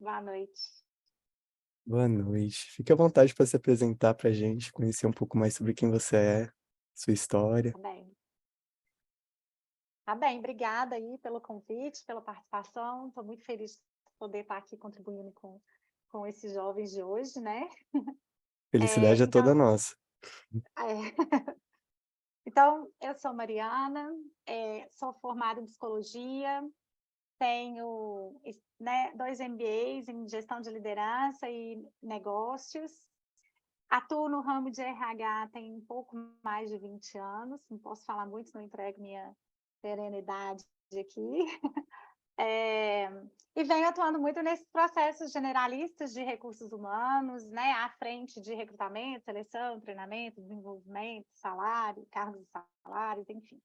Boa noite. Boa noite. Fique à vontade para se apresentar para a gente, conhecer um pouco mais sobre quem você é, sua história. Tá bem. Tá bem, obrigada aí pelo convite, pela participação. Estou muito feliz de poder estar aqui contribuindo com esses jovens de hoje, né? Felicidade é toda Então, nossa. é, então, eu sou Mariana, sou formada em psicologia, tenho, né, 2 MBAs em gestão de liderança e negócios. Atuo no ramo de RH tem um pouco mais de 20 anos, não posso falar muito, não entrego minha serenidade aqui. É, e venho atuando muito nesses processos generalistas de recursos humanos, né, à frente de recrutamento, seleção, treinamento, desenvolvimento, salário, cargos e salários, enfim.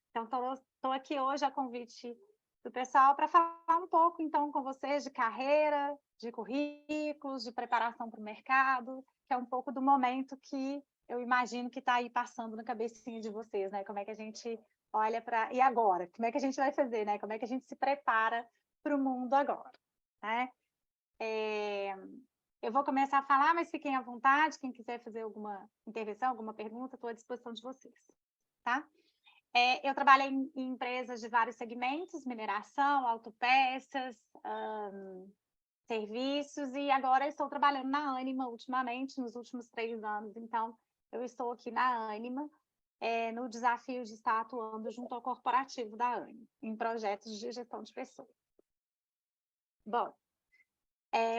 Então, estou aqui hoje a convite do pessoal para falar um pouco, então, com vocês de carreira, de currículos, de preparação para o mercado, que é um pouco do momento que eu imagino que está aí passando na cabecinha de vocês, né? Como é que a gente olha para... E agora? Como é que a gente vai fazer, né? Como é que a gente se prepara para o mundo agora, né? É... Eu vou começar a falar, mas fiquem à vontade, quem quiser fazer alguma intervenção, alguma pergunta, estou à disposição de vocês, tá? Eu trabalhei em empresas de vários segmentos, mineração, autopeças, serviços, e agora estou trabalhando na Ânima ultimamente, nos últimos 3 anos. Então, eu estou aqui na Ânima, no desafio de estar atuando junto ao corporativo da Ânima, em projetos de gestão de pessoas. Bom,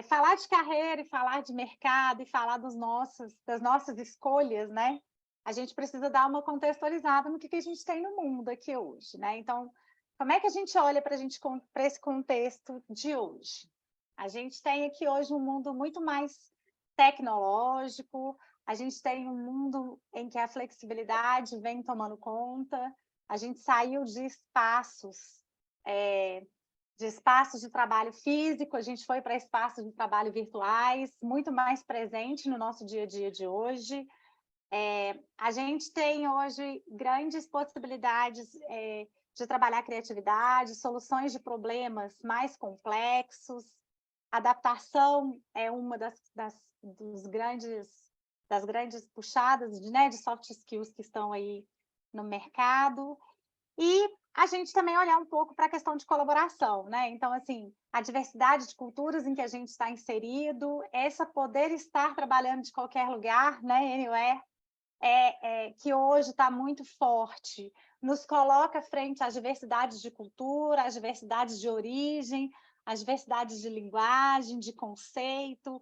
falar de carreira e falar de mercado e falar das nossas escolhas, né? A gente precisa dar uma contextualizada no que a gente tem no mundo aqui hoje, né? Então, como é que a gente olha para esse contexto de hoje? A gente tem aqui hoje um mundo muito mais tecnológico, a gente tem um mundo em que a flexibilidade vem tomando conta, a gente saiu de espaços de trabalho físico, a gente foi para espaços de trabalho virtuais, muito mais presente no nosso dia a dia de hoje. A gente tem hoje grandes possibilidades de trabalhar criatividade, soluções de problemas mais complexos. Adaptação é uma das grandes puxadas né, de soft skills que estão aí no mercado. E a gente também olhar um pouco para a questão de colaboração, né? Então, assim, a diversidade de culturas em que a gente está inserido, essa poder estar trabalhando de qualquer lugar, né? Anywhere, que hoje está muito forte, nos coloca frente às diversidades de cultura, às diversidades de origem, às diversidades de linguagem, de conceito.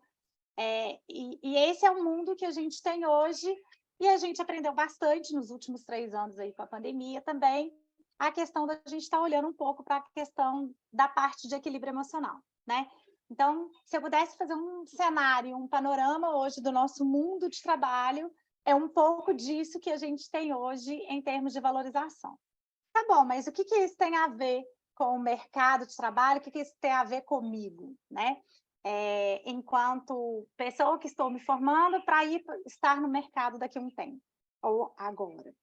E esse é o mundo que a gente tem hoje, e a gente aprendeu bastante nos últimos 3 anos aí com a pandemia também, a questão da gente estar olhando um pouco para a questão da parte de equilíbrio emocional, né? Então, se eu pudesse fazer um cenário, um panorama hoje do nosso mundo de trabalho, é um pouco disso que a gente tem hoje em termos de valorização. Tá bom, mas o que isso tem a ver com o mercado de trabalho? O que isso tem a ver comigo, né? Enquanto pessoa que estou me formando para estar no mercado daqui a um tempo, ou agora.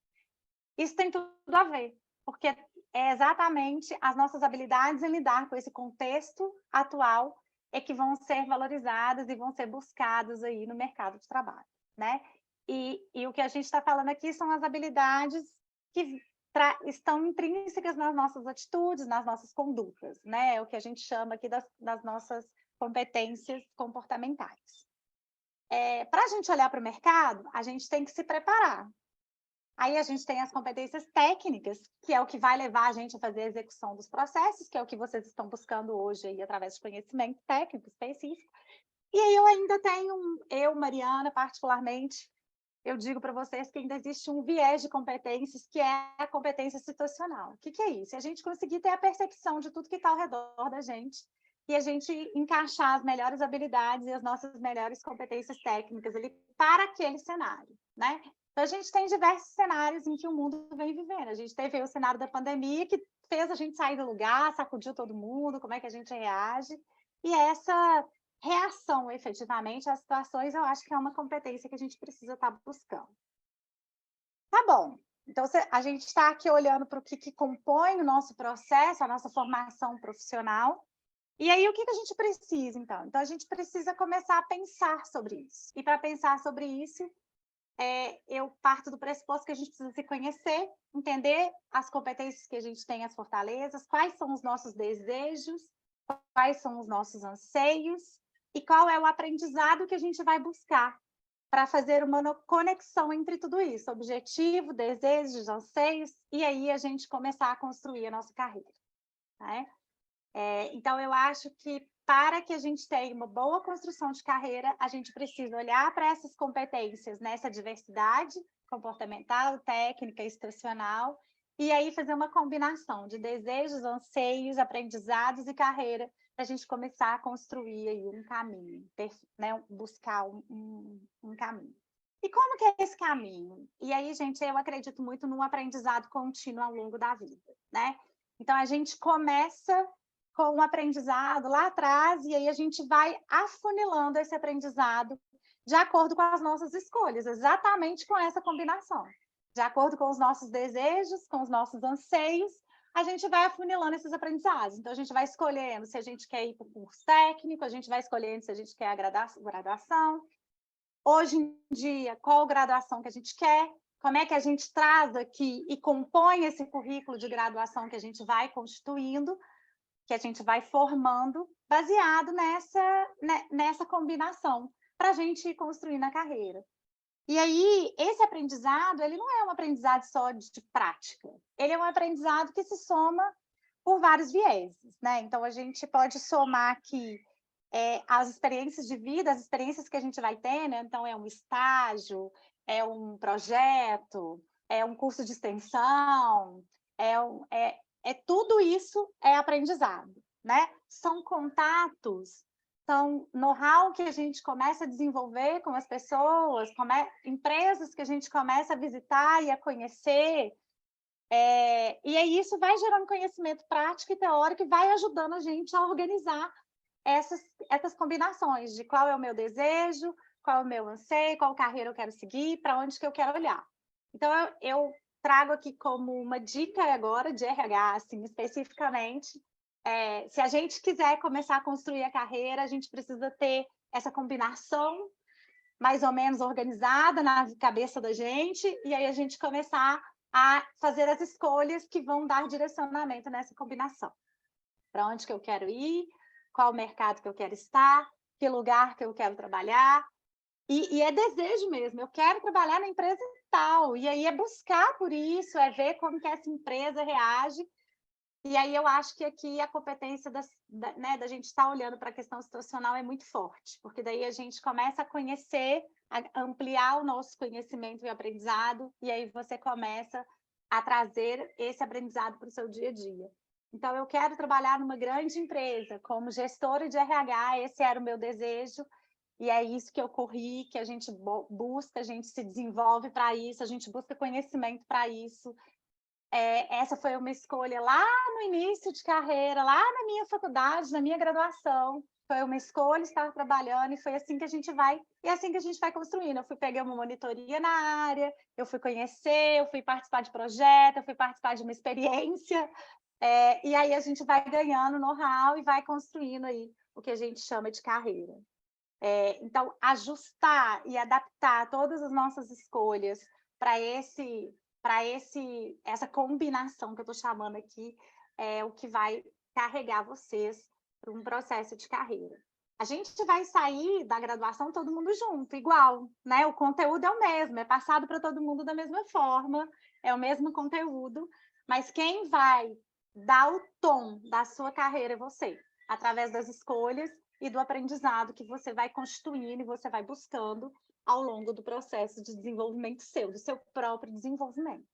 Isso tem tudo a ver, porque é exatamente as nossas habilidades em lidar com esse contexto atual que vão ser valorizadas e vão ser buscadas aí no mercado de trabalho, né? E o que a gente está falando aqui são as habilidades que estão intrínsecas nas nossas atitudes, nas nossas condutas, né? É o que a gente chama aqui das nossas competências comportamentais. Para a gente olhar para o mercado, a gente tem que se preparar. Aí a gente tem as competências técnicas, que é o que vai levar a gente a fazer a execução dos processos, que é o que vocês estão buscando hoje aí, através de conhecimento técnico específico. E aí eu ainda tenho, Mariana, particularmente, eu digo para vocês que ainda existe um viés de competências, que é a competência situacional. O que é isso? A gente conseguir ter a percepção de tudo que está ao redor da gente e a gente encaixar as melhores habilidades e as nossas melhores competências técnicas ali para aquele cenário, né? Então, a gente tem diversos cenários em que o mundo vem vivendo. A gente teve o cenário da pandemia, que fez a gente sair do lugar, sacudiu todo mundo, como é que a gente reage. E essa reação, efetivamente, às situações, eu acho que é uma competência que a gente precisa estar buscando. Tá bom. Então, a gente está aqui olhando para o que compõe o nosso processo, a nossa formação profissional. E aí, o que que a gente precisa, então? Então, a gente precisa começar a pensar sobre isso. E para pensar sobre isso, eu parto do pressuposto que a gente precisa se conhecer, entender as competências que a gente tem, as fortalezas, quais são os nossos desejos, quais são os nossos anseios e qual é o aprendizado que a gente vai buscar para fazer uma conexão entre tudo isso, objetivo, desejos, anseios, e aí a gente começar a construir a nossa carreira, né? Então, eu acho que para que a gente tenha uma boa construção de carreira, a gente precisa olhar para essas competências, nessa diversidade comportamental, técnica, institucional, e aí fazer uma combinação de desejos, anseios, aprendizados e carreira, para a gente começar a construir aí um caminho, né? Buscar um caminho. E como que é esse caminho? E aí, gente, eu acredito muito no aprendizado contínuo ao longo da vida, né? Então, a gente começa com um aprendizado lá atrás, e aí a gente vai afunilando esse aprendizado de acordo com as nossas escolhas, exatamente com essa combinação. De acordo com os nossos desejos, com os nossos anseios, a gente vai afunilando esses aprendizados. Então, a gente vai escolhendo se a gente quer ir para o curso técnico, a gente vai escolhendo se a gente quer a graduação. Hoje em dia, qual graduação que a gente quer, como é que a gente traz aqui e compõe esse currículo de graduação que a gente vai constituindo, que a gente vai formando, baseado nessa combinação, para a gente ir construindo a carreira. E aí, esse aprendizado, ele não é um aprendizado só de prática, ele é um aprendizado que se soma por vários vieses, né? Então, a gente pode somar aqui as experiências de vida, as experiências que a gente vai ter, né? Então, é um estágio, é um projeto, é um curso de extensão, tudo isso é aprendizado, né? São contatos, são know-how que a gente começa a desenvolver com as pessoas, empresas que a gente começa a visitar e a conhecer, e aí isso vai gerando conhecimento prático e teórico e vai ajudando a gente a organizar essas combinações de qual é o meu desejo, qual é o meu anseio, qual carreira eu quero seguir, para onde que eu quero olhar. Então, eu trago aqui como uma dica agora de RH, assim, especificamente, se a gente quiser começar a construir a carreira, a gente precisa ter essa combinação mais ou menos organizada na cabeça da gente, e aí a gente começar a fazer as escolhas que vão dar direcionamento nessa combinação. Para onde que eu quero ir, qual o mercado que eu quero estar, que lugar que eu quero trabalhar, e é desejo mesmo, eu quero trabalhar na empresa tal, e aí é buscar por isso, é ver como que essa empresa reage, e aí eu acho que aqui a competência da gente estar olhando para a questão situacional é muito forte, porque daí a gente começa a conhecer, a ampliar o nosso conhecimento e aprendizado, e aí você começa a trazer esse aprendizado para o seu dia a dia. Então, eu quero trabalhar numa grande empresa, como gestora de RH, esse era o meu desejo, e é isso que eu corri, que a gente busca, a gente se desenvolve para isso, a gente busca conhecimento para isso. Essa foi uma escolha lá no início de carreira, lá na minha faculdade, na minha graduação. Foi uma escolha estar trabalhando e foi assim que a gente vai, e é assim que a gente vai construindo. Eu fui pegar uma monitoria na área, eu fui conhecer, eu fui participar de projeto, eu fui participar de uma experiência, e aí a gente vai ganhando know-how e vai construindo aí o que a gente chama de carreira. Então, ajustar e adaptar todas as nossas escolhas para essa combinação que eu estou chamando aqui, é o que vai carregar vocês para um processo de carreira. A gente vai sair da graduação todo mundo junto, igual, né? O conteúdo é o mesmo, é passado para todo mundo da mesma forma, é o mesmo conteúdo, mas quem vai dar o tom da sua carreira é você, através das escolhas e do aprendizado que você vai constituindo e você vai buscando ao longo do processo de desenvolvimento seu, do seu próprio desenvolvimento.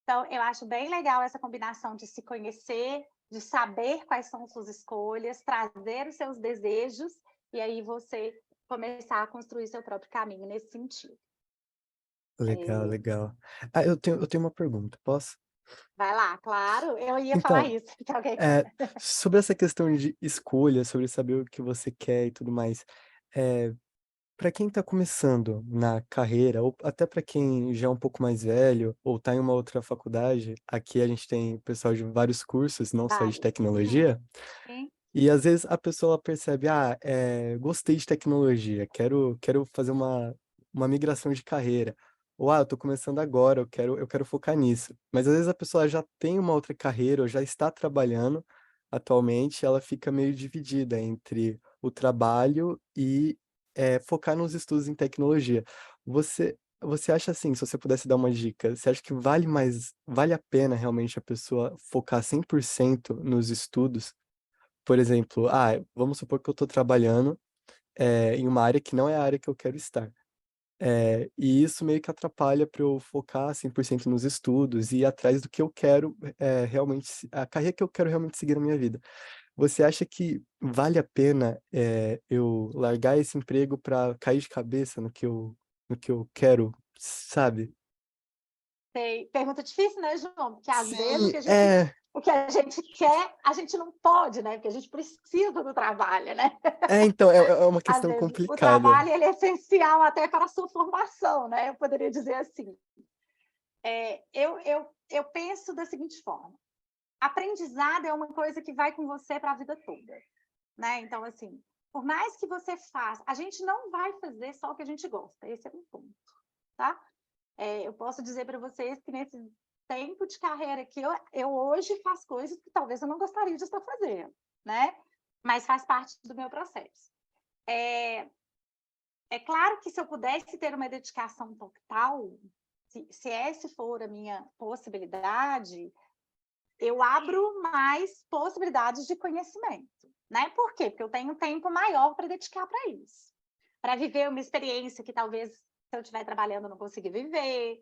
Então, eu acho bem legal essa combinação de se conhecer, de saber quais são suas escolhas, trazer os seus desejos, e aí você começar a construir seu próprio caminho nesse sentido. Legal, legal. Eu tenho uma pergunta, posso? Vai lá, claro, eu ia falar Então, isso. Então, eh, sobre essa questão de escolha, sobre saber o que você quer e tudo mais, para quem está começando na carreira, ou até para quem já é um pouco mais velho, ou está em uma outra faculdade, aqui a gente tem pessoal de vários cursos, não só de vários. Uhum. tecnologia. Sim. E às vezes a pessoa ela percebe, gostei de tecnologia, quero fazer uma migração de carreira. Ou, eu tô começando agora, eu quero focar nisso. Mas às vezes a pessoa já tem uma outra carreira, ou já está trabalhando atualmente, ela fica meio dividida entre o trabalho e focar nos estudos em tecnologia. Você acha assim, se você pudesse dar uma dica, você acha que vale a pena realmente a pessoa focar 100% nos estudos? Por exemplo, vamos supor que eu estou trabalhando em uma área que não é a área que eu quero estar. E isso meio que atrapalha para eu focar 100% nos estudos e ir atrás do que eu quero realmente, a carreira que eu quero realmente seguir na minha vida. Você acha que vale a pena eu largar esse emprego para cair de cabeça no que eu quero, sabe? Sei. Pergunta difícil, né, João? Porque às vezes Sim, o que a gente quer, a gente não pode, né? Porque a gente precisa do trabalho, né? então, é uma Às questão vezes o complicada. trabalho ele é essencial até para a sua formação, né? Eu poderia dizer assim. Eu penso da seguinte forma: aprendizado é uma coisa que vai com você para a vida toda, né? Então, assim, por mais que você faça, a gente não vai fazer só o que a gente gosta, esse é um ponto, tá? Eu posso dizer para vocês que nesse tempo de carreira que eu hoje faço coisas que talvez eu não gostaria de estar fazendo, né? Mas faz parte do meu processo. É claro que se eu pudesse ter uma dedicação total, se essa for a minha possibilidade, eu abro mais possibilidades de conhecimento, né? Por quê? Porque eu tenho um tempo maior para dedicar para isso, para viver uma experiência que talvez se eu estiver trabalhando eu não consiga viver,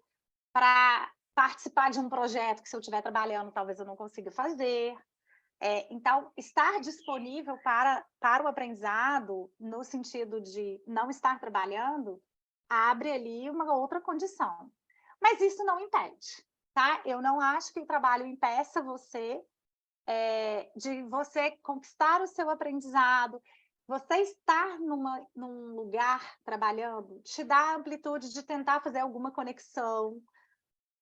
para participar de um projeto que se eu estiver trabalhando talvez eu não consiga fazer. Então, estar disponível para o aprendizado, no sentido de não estar trabalhando, abre ali uma outra condição. Mas isso não impede, tá? Eu não acho que o trabalho impeça você de você conquistar o seu aprendizado, você estar num lugar trabalhando, te dá a amplitude de tentar fazer alguma conexão.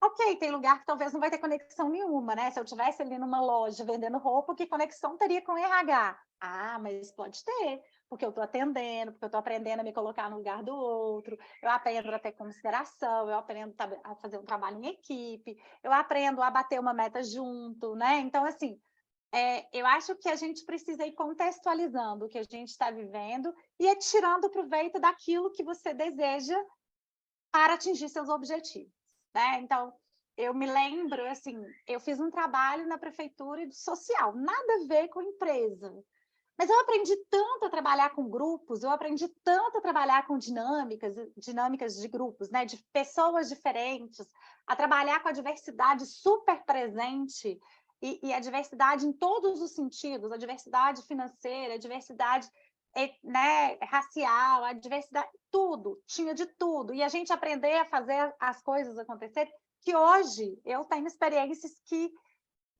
Ok, tem lugar que talvez não vai ter conexão nenhuma, né? Se eu estivesse ali numa loja vendendo roupa, que conexão teria com o RH? Mas pode ter, porque eu estou atendendo, porque eu estou aprendendo a me colocar no lugar do outro, eu aprendo a ter consideração, eu aprendo a fazer um trabalho em equipe, eu aprendo a bater uma meta junto, né? Então, assim, eu acho que a gente precisa ir contextualizando o que a gente está vivendo e ir tirando proveito daquilo que você deseja para atingir seus objetivos, né? Então, eu me lembro, assim, eu fiz um trabalho na prefeitura de social, nada a ver com empresa, mas eu aprendi tanto a trabalhar com grupos, eu aprendi tanto a trabalhar com dinâmicas de grupos, né, de pessoas diferentes, a trabalhar com a diversidade super presente, e a diversidade em todos os sentidos, a diversidade financeira, a diversidade né, racial, a diversidade, tudo, tinha de tudo. E a gente aprender a fazer as coisas acontecerem, que hoje eu tenho experiências que,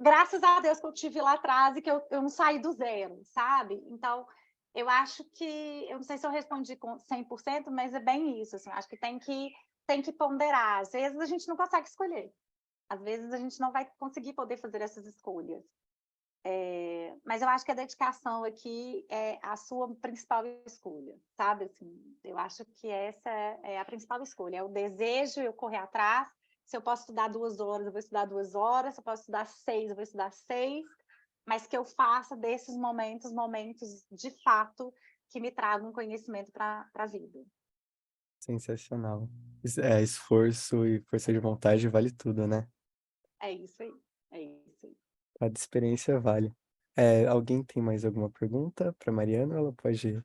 graças a Deus, que eu tive lá atrás e que eu não saí do zero, sabe? Então, eu acho que, eu não sei se eu respondi com 100%, mas é bem isso, assim, acho que tem que ponderar. Às vezes a gente não consegue escolher. Às vezes a gente não vai conseguir poder fazer essas escolhas. Mas eu acho que a dedicação aqui é a sua principal escolha, sabe? Assim, eu acho que essa é a principal escolha, é o desejo, eu correr atrás. Se eu posso estudar 2 horas, eu vou estudar 2 horas. Se eu posso estudar 6, eu vou estudar 6. Mas que eu faça desses momentos de fato que me tragam conhecimento para a vida. Sensacional. Esforço e força de vontade vale tudo, né? É isso aí, é isso aí. Cada experiência vale. Alguém tem mais alguma pergunta para Mariana? Ela pode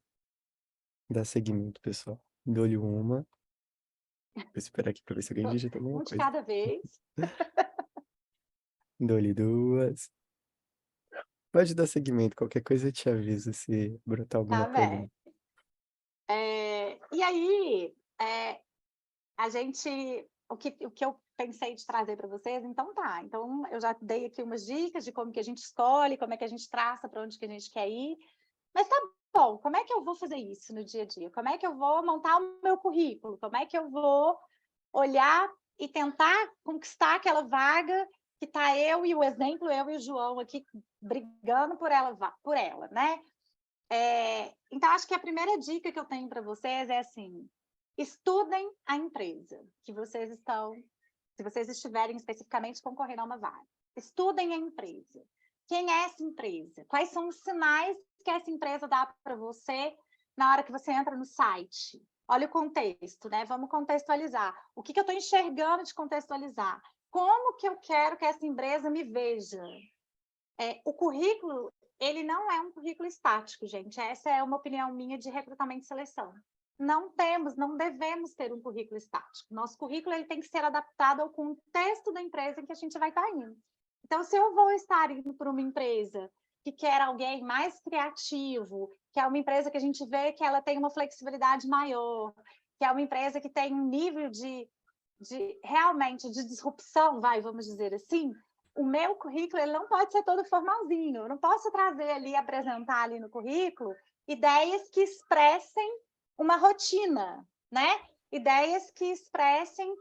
dar seguimento, pessoal. Dou-lhe uma. Vou esperar aqui para ver se alguém digita alguma Um de coisa. cada vez. Dou-lhe duas. Pode dar seguimento, qualquer coisa eu te aviso se brotar alguma Tá pergunta. bem. E aí, a gente, o que eu pensei de trazer para vocês, então tá. Então, eu já dei aqui umas dicas de como que a gente escolhe, como é que a gente traça para onde que a gente quer ir. Mas tá bom, como é que eu vou fazer isso no dia a dia? Como é que eu vou montar o meu currículo? Como é que eu vou olhar e tentar conquistar aquela vaga que está eu e o João aqui brigando por ela, né? Então, acho que a primeira dica que eu tenho para vocês é assim, estudem a empresa que vocês estão, se vocês estiverem especificamente concorrendo a uma vaga. Estudem a empresa. Quem é essa empresa? Quais são os sinais que essa empresa dá para você na hora que você entra no site? Olha o contexto, né? Vamos contextualizar. O que eu estou enxergando de contextualizar? Como que eu quero que essa empresa me veja? O currículo, ele não é um currículo estático, gente. Essa é uma opinião minha de recrutamento e seleção. Não devemos ter um currículo estático. Nosso currículo ele tem que ser adaptado ao contexto da empresa em que a gente vai estar indo. Então, se eu vou estar indo para uma empresa que quer alguém mais criativo, que é uma empresa que a gente vê que ela tem uma flexibilidade maior, que é uma empresa que tem um nível realmente de disrupção, vamos dizer assim, o meu currículo ele não pode ser todo formalzinho. Eu não posso trazer ali, apresentar ali no currículo ideias que expressem uma rotina, né? Ideias que expressem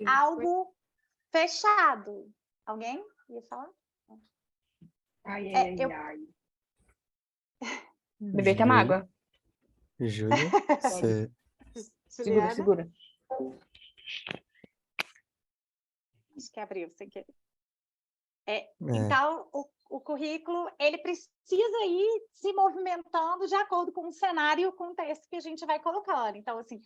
algo fechado. Alguém ia falar? Ai. Beber até uma água. Júlia, você... Segura. Acho que abriu sem querer. Então, o currículo ele precisa ir se movimentando de acordo com o cenário e o contexto que a gente vai colocando. Então, assim,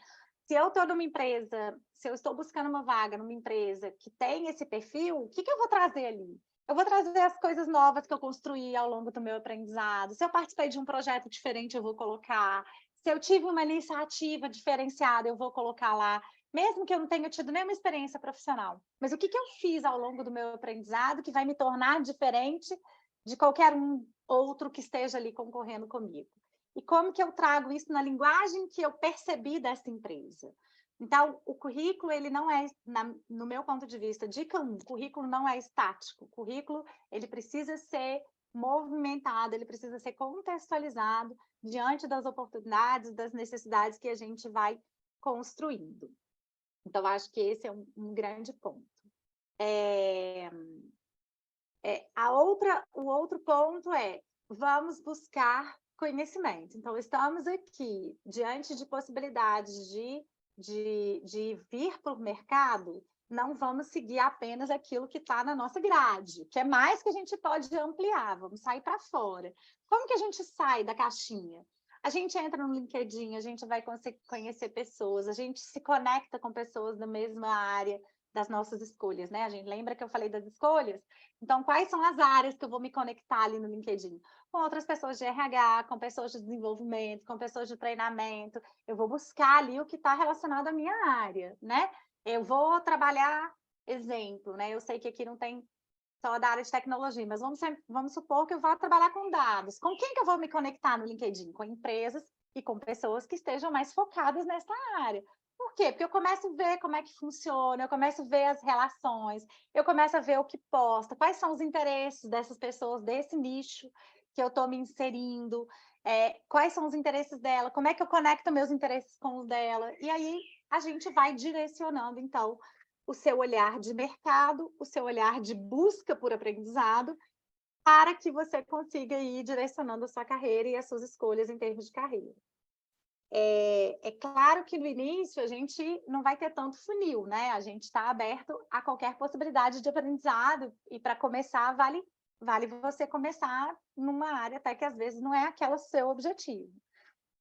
se eu estou numa empresa, se eu estou buscando uma vaga numa empresa que tem esse perfil, o que eu vou trazer ali? Eu vou trazer as coisas novas que eu construí ao longo do meu aprendizado. Se eu participei de um projeto diferente, eu vou colocar. Se eu tive uma iniciativa diferenciada, eu vou colocar lá. Mesmo que eu não tenha tido nenhuma experiência profissional. Mas o que eu fiz ao longo do meu aprendizado que vai me tornar diferente de qualquer um outro que esteja ali concorrendo comigo? E como que eu trago isso na linguagem que eu percebi dessa empresa? Então, o currículo, ele não é, no meu ponto de vista, dica 1, o currículo não é estático. O currículo, ele precisa ser movimentado, ele precisa ser contextualizado diante das oportunidades, das necessidades que a gente vai construindo. Então, acho que esse é um grande ponto. O outro ponto é, vamos buscar conhecimento. Então, estamos aqui diante de possibilidades de vir para o mercado, não vamos seguir apenas aquilo que está na nossa grade, que é mais que a gente pode ampliar, vamos sair para fora. Como que a gente sai da caixinha? A gente entra no LinkedIn, a gente vai conhecer pessoas, a gente se conecta com pessoas da mesma área das nossas escolhas, né? A gente lembra que eu falei das escolhas? Então, quais são as áreas que eu vou me conectar ali no LinkedIn? Com outras pessoas de RH, com pessoas de desenvolvimento, com pessoas de treinamento. Eu vou buscar ali o que está relacionado à minha área, né? Eu vou trabalhar, exemplo, né? Eu sei que aqui não tem só da área de tecnologia, mas vamos supor que eu vá trabalhar com dados. Com quem que eu vou me conectar no LinkedIn? Com empresas e com pessoas que estejam mais focadas nessa área. Por quê? Porque eu começo a ver como é que funciona, eu começo a ver as relações, eu começo a ver o que posta, quais são os interesses dessas pessoas, desse nicho que eu estou me inserindo, quais são os interesses dela, como é que eu conecto meus interesses com os dela, e aí a gente vai direcionando, então, o seu olhar de mercado, o seu olhar de busca por aprendizado, para que você consiga ir direcionando a sua carreira e as suas escolhas em termos de carreira. É claro que no início a gente não vai ter tanto funil, né? A gente está aberto a qualquer possibilidade de aprendizado e para começar vale você começar numa área até que às vezes não é aquela seu objetivo.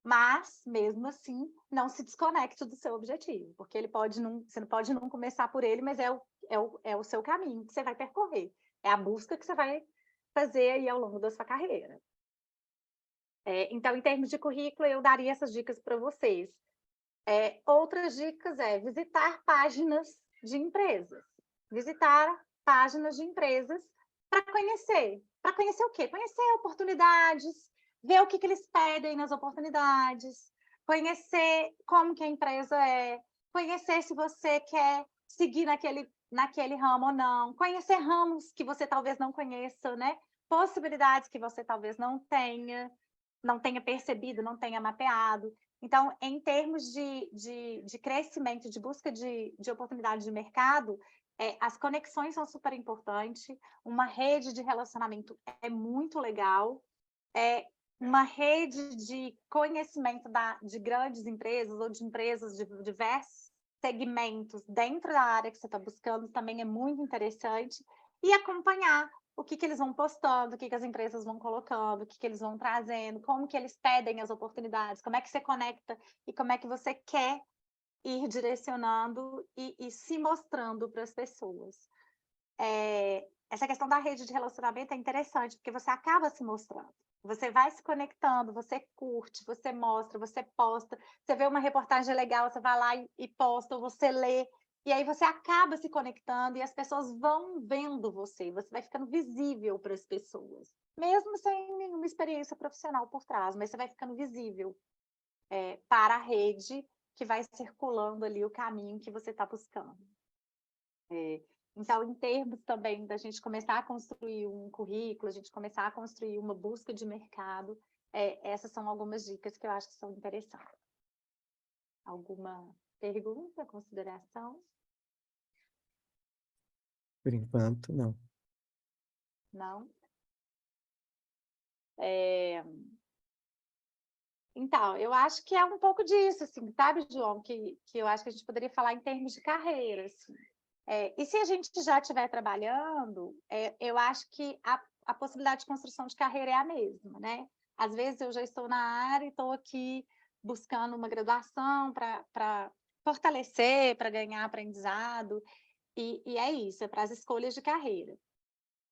Mas, mesmo assim, não se desconecte do seu objetivo, porque você não pode não começar por ele, mas é o seu caminho que você vai percorrer. É a busca que você vai fazer aí ao longo da sua carreira. Então, em termos de currículo, eu daria essas dicas para vocês. Outras dicas visitar páginas de empresas. Visitar páginas de empresas para conhecer. Para conhecer o quê? Conhecer oportunidades, ver o que eles pedem nas oportunidades, conhecer como que a empresa conhecer se você quer seguir naquele ramo ou não, conhecer ramos que você talvez não conheça, né? Possibilidades que você talvez não tenha percebido, não tenha mapeado. Então, em termos de crescimento, de busca de oportunidades de mercado, As conexões são super importantes, uma rede de relacionamento é muito legal, uma rede de conhecimento de grandes empresas ou de empresas de diversos segmentos dentro da área que você está buscando também é muito interessante, e acompanhar o que eles vão postando, o que as empresas vão colocando, o que eles vão trazendo, como que eles pedem as oportunidades, como é que você conecta e como é que você quer ir direcionando e se mostrando para as pessoas. Essa questão da rede de relacionamento é interessante, porque você acaba se mostrando. Você vai se conectando, você curte, você mostra, você posta, você vê uma reportagem legal, você vai lá e posta, ou você lê, e aí você acaba se conectando e as pessoas vão vendo você vai ficando visível para as pessoas, mesmo sem nenhuma experiência profissional por trás, mas você vai ficando visível para a rede que vai circulando ali o caminho que você está buscando. Então, em termos também da gente começar a construir um currículo, a gente começar a construir uma busca de mercado, essas são algumas dicas que eu acho que são interessantes. Alguma pergunta, consideração? Por enquanto, não. Não? Então, eu acho que é um pouco disso, assim, sabe, João? Que eu acho que a gente poderia falar em termos de carreira, assim. E se a gente já estiver trabalhando, eu acho que a possibilidade de construção de carreira é a mesma, né? Às vezes eu já estou na área e estou aqui buscando uma graduação para fortalecer, para ganhar aprendizado, e é isso, é para as escolhas de carreira.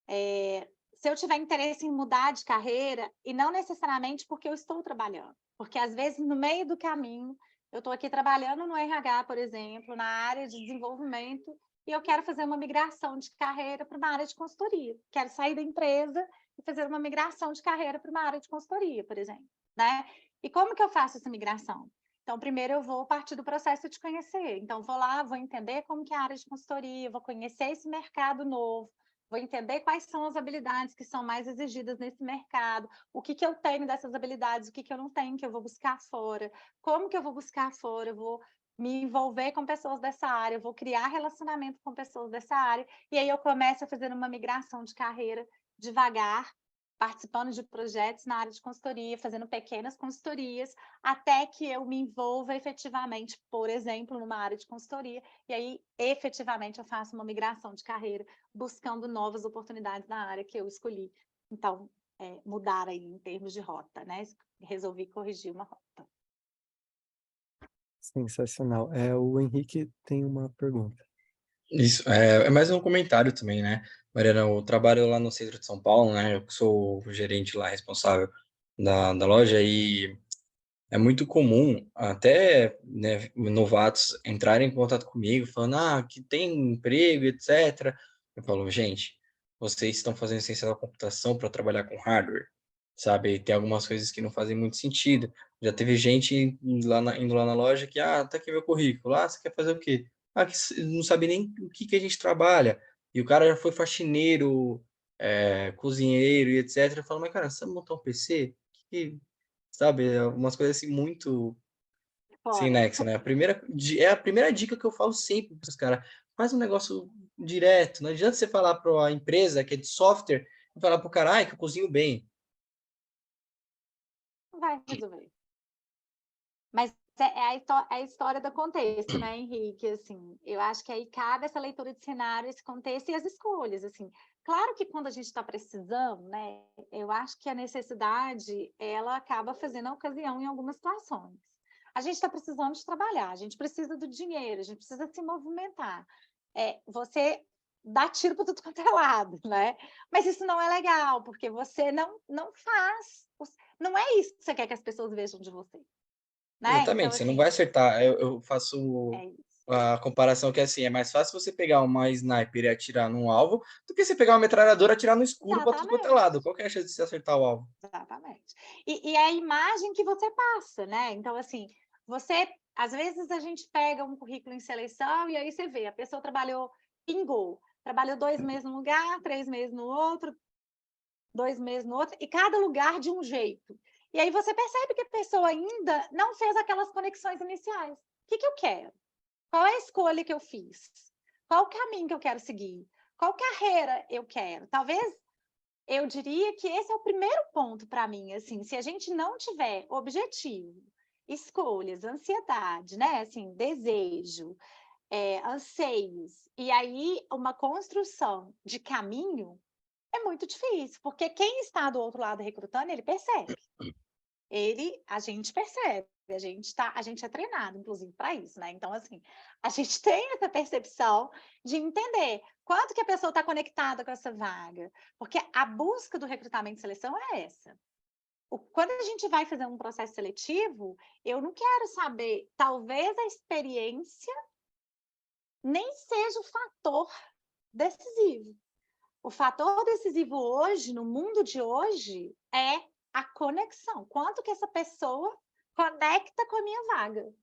Se eu tiver interesse em mudar de carreira, e não necessariamente porque eu estou trabalhando, porque às vezes no meio do caminho, eu estou aqui trabalhando no RH, por exemplo, na área de desenvolvimento, e eu quero fazer uma migração de carreira para uma área de consultoria. Quero sair da empresa e fazer uma migração de carreira para uma área de consultoria, por exemplo, né? E como que eu faço essa migração? Então, primeiro eu vou partir do processo de conhecer. Então, vou lá, vou entender como que é a área de consultoria, vou conhecer esse mercado novo, vou entender quais são as habilidades que são mais exigidas nesse mercado, o que eu tenho dessas habilidades, o que eu não tenho, que eu vou buscar fora, como que eu vou buscar fora, eu vou me envolver com pessoas dessa área, eu vou criar relacionamento com pessoas dessa área, e aí eu começo a fazer uma migração de carreira devagar, participando de projetos na área de consultoria, fazendo pequenas consultorias, até que eu me envolva efetivamente, por exemplo, numa área de consultoria, e aí efetivamente eu faço uma migração de carreira, buscando novas oportunidades na área que eu escolhi. Então, mudar aí em termos de rota, né? Resolvi corrigir uma rota. Sensacional. O Henrique tem uma pergunta. Isso, é mais um comentário também, né? Mariana, eu trabalho lá no centro de São Paulo, né? Eu sou o gerente lá, responsável da loja, e é muito comum até, né, novatos entrarem em contato comigo, falando, que tem emprego, etc. Eu falo, gente, vocês estão fazendo ciência da computação para trabalhar com hardware, sabe? Tem algumas coisas que não fazem muito sentido. Já teve gente indo lá na loja que, tá aqui meu currículo, você quer fazer o quê? Que não sabe nem o que a gente trabalha. E o cara já foi faxineiro, cozinheiro e etc. Eu falo, mas cara, você sabe montar um PC? Sabe, umas coisas assim muito sem Fora. nexo, né? A primeira dica que eu falo sempre para os caras, faz um negócio direto. Não adianta você falar para a empresa que é de software e falar para o cara, que eu cozinho bem. Não vai resolver. Mas a história do contexto, né, Henrique? Assim, eu acho que aí cabe essa leitura de cenário, esse contexto e as escolhas, assim. Claro que quando a gente está precisando, né, eu acho que a necessidade, ela acaba fazendo a ocasião em algumas situações. A gente está precisando de trabalhar, a gente precisa do dinheiro, a gente precisa se movimentar. Você dá tiro para tudo quanto é lado, né? Mas isso não é legal, porque você não faz, não é isso que você quer que as pessoas vejam de você. Né? Então, Exatamente, você não assim, vai acertar. Eu faço a comparação que assim, é mais fácil você pegar uma sniper e atirar num alvo do que você pegar uma metralhadora e atirar no escuro para tudo quanto é lado. Qual que é a chance de você acertar o alvo? Exatamente. E é a imagem que você passa, né? Então, assim, às vezes a gente pega um currículo em seleção e aí você vê, a pessoa pingou, trabalhou 2 meses num lugar, 3 meses no outro, 2 meses no outro, e cada lugar de um jeito. E aí você percebe que a pessoa ainda não fez aquelas conexões iniciais. O que eu quero? Qual é a escolha que eu fiz? Qual caminho que eu quero seguir? Qual carreira eu quero? Talvez eu diria que esse é o primeiro ponto para mim, assim, se a gente não tiver objetivo, escolhas, ansiedade, né, assim, desejo, anseios, e aí uma construção de caminho, é muito difícil, porque quem está do outro lado recrutando, ele percebe. A gente percebe, a gente é treinado, inclusive, para isso, né? Então, assim, a gente tem essa percepção de entender quanto que a pessoa está conectada com essa vaga, porque a busca do recrutamento e seleção é essa. Quando a gente vai fazer um processo seletivo, eu não quero saber, talvez a experiência nem seja o fator decisivo. O fator decisivo hoje, no mundo de hoje, é a conexão. Quanto que essa pessoa conecta com a minha vaga?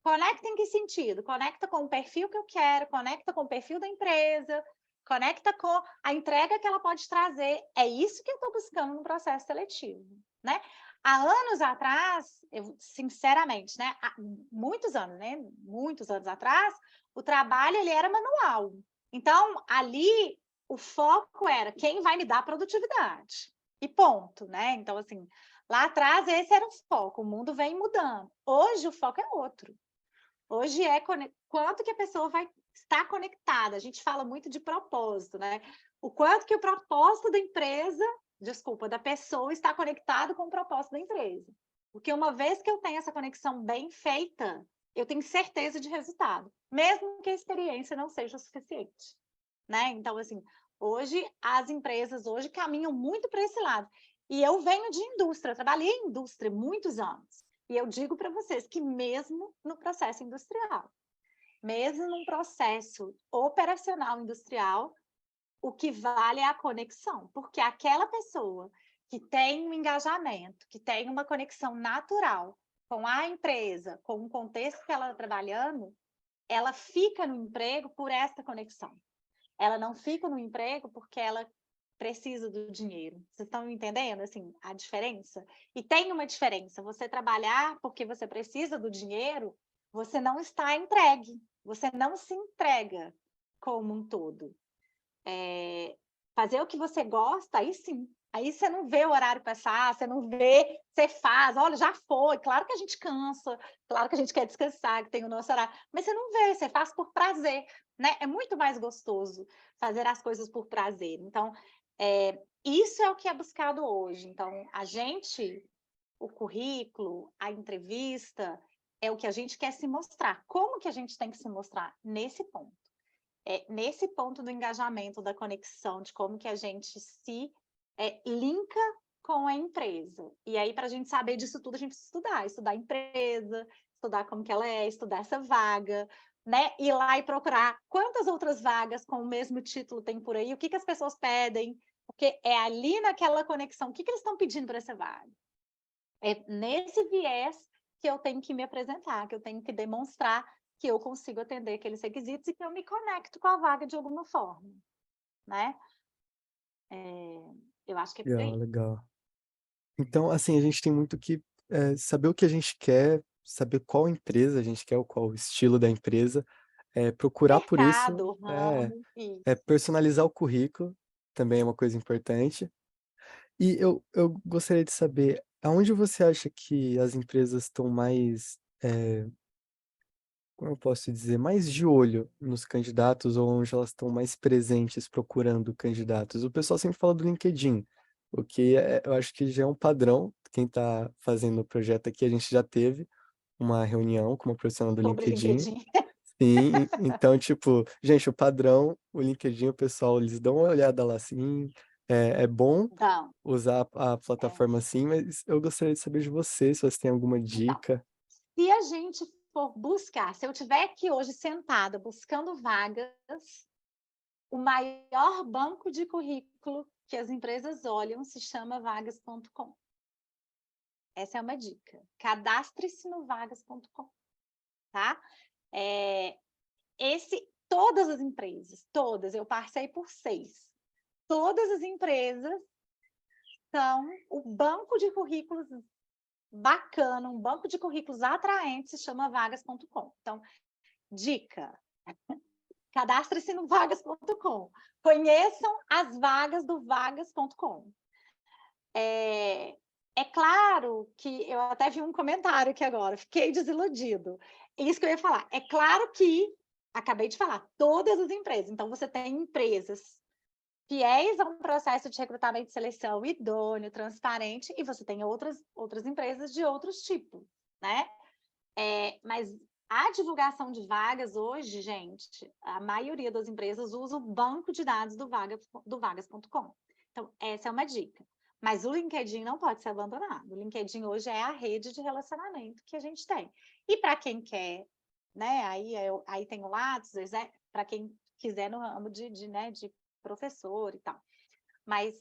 Conecta em que sentido? Conecta com o perfil que eu quero, conecta com o perfil da empresa, conecta com a entrega que ela pode trazer. É isso que eu estou buscando no processo seletivo, né? Há anos atrás, eu, sinceramente, né? Há muitos anos, né? Muitos anos atrás, o trabalho ele era manual. Então, ali, o foco era quem vai me dar produtividade. E ponto, né? Então, assim, lá atrás esse era o foco, o mundo vem mudando. Hoje o foco é outro. Hoje é quanto que a pessoa vai estar conectada. A gente fala muito de propósito, né? O quanto que o propósito da empresa, desculpa, da pessoa está conectado com o propósito da empresa. Porque uma vez que eu tenho essa conexão bem feita, eu tenho certeza de resultado, mesmo que a experiência não seja o suficiente, né? Então, assim, hoje as empresas hoje caminham muito para esse lado. E eu venho de indústria, eu trabalhei em indústria muitos anos. E eu digo para vocês que mesmo no processo industrial, mesmo num processo operacional industrial, o que vale é a conexão, porque aquela pessoa que tem um engajamento, que tem uma conexão natural com a empresa, com o contexto que ela está trabalhando, ela fica no emprego por essa conexão. Ela não fica no emprego porque ela precisa do dinheiro. Vocês estão entendendo, assim, a diferença? E tem uma diferença. Você trabalhar porque você precisa do dinheiro, você não está entregue. Você não se entrega como um todo. Fazer o que você gosta, aí sim. Aí você não vê o horário passar, você não vê, você faz, olha, já foi. Claro que a gente cansa, claro que a gente quer descansar, que tem o nosso horário, mas você não vê, você faz por prazer, né? É muito mais gostoso fazer as coisas por prazer. Então, isso é o que é buscado hoje. Então, o currículo, a entrevista, é o que a gente quer se mostrar. Como que a gente tem que se mostrar? Nesse ponto. Nesse ponto do engajamento, da conexão, de como que a gente se linka com a empresa. E aí, para a gente saber disso tudo, a gente precisa estudar a empresa, estudar como que ela é, estudar essa vaga, né? Ir lá e procurar quantas outras vagas com o mesmo título tem por aí, o que as pessoas pedem, porque é ali naquela conexão, o que eles estão pedindo para essa vaga. É nesse viés que eu tenho que me apresentar, que eu tenho que demonstrar que eu consigo atender aqueles requisitos e que eu me conecto com a vaga de alguma forma, né? Eu acho que é por Legal, aí. legal. Então, assim, a gente tem muito que saber o que a gente quer, saber qual empresa a gente quer, ou qual o estilo da empresa, procurar por isso, Mercado, ramo, isso. personalizar o currículo, também é uma coisa importante. E eu gostaria de saber, aonde você acha que as empresas estão mais, como eu posso dizer, mais de olho nos candidatos, ou onde elas estão mais presentes procurando candidatos? O pessoal sempre fala do LinkedIn, o que eu acho que já é um padrão. Quem está fazendo o projeto aqui, a gente já teve uma reunião com uma profissional do Sobre LinkedIn. LinkedIn. Sim, então, tipo, gente, o padrão, o LinkedIn, o pessoal, eles dão uma olhada lá, assim, é bom Então, usar a plataforma assim, mas eu gostaria de saber de você, se você tem alguma então, dica. se a gente for buscar, se eu estiver aqui hoje sentada buscando vagas, o maior banco de currículo que as empresas olham se chama vagas.com. Essa é uma dica. Cadastre-se no vagas.com, tá? Todas as empresas, todas, eu passei por 6. Todas as empresas são o banco de currículos bacana, um banco de currículos atraente, se chama vagas.com. Então, dica, cadastre-se no vagas.com. Conheçam as vagas do vagas.com. É claro que eu até vi um comentário aqui agora, fiquei desiludido. Isso que eu ia falar. É claro que, acabei de falar, todas as empresas. Então, você tem empresas fiéis a um processo de recrutamento e seleção idôneo, transparente, e você tem outras empresas de outros tipos, né? Mas a divulgação de vagas hoje, gente, a maioria das empresas usa o banco de dados do vagas.com. Então, essa é uma dica. Mas o LinkedIn não pode ser abandonado. O LinkedIn hoje é a rede de relacionamento que a gente tem. E para quem quer, né? Aí tem o Lattes, para quem quiser no ramo de professor e tal. Mas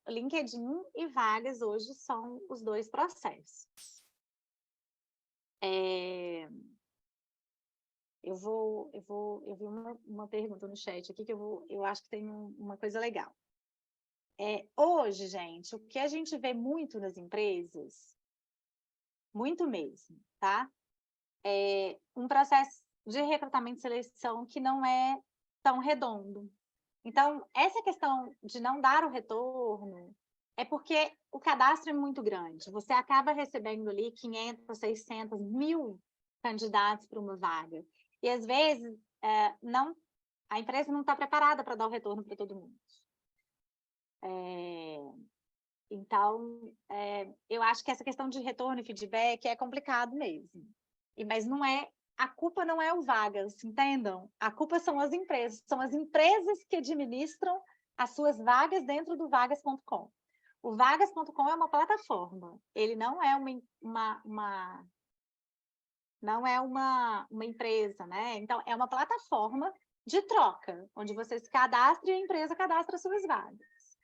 LinkedIn e vagas hoje são os dois processos. Eu vi uma pergunta no chat aqui que eu acho que tem uma coisa legal. Hoje, gente, o que a gente vê muito nas empresas, muito mesmo, tá? Um processo de recrutamento e seleção que não é tão redondo. Então, essa questão de não dar o retorno é porque o cadastro é muito grande. Você acaba recebendo ali 500, 600, 1.000 candidatos para uma vaga. E, às vezes, a empresa não está preparada para dar o retorno para todo mundo. Então, eu acho que essa questão de retorno e feedback é complicado mesmo. Mas não é... A culpa não é o Vagas, entendam? A culpa são as empresas que administram as suas vagas dentro do vagas.com. O vagas.com é uma plataforma, ele não é uma empresa, né? Então, é uma plataforma de troca, onde você se cadastra e a empresa cadastra suas vagas.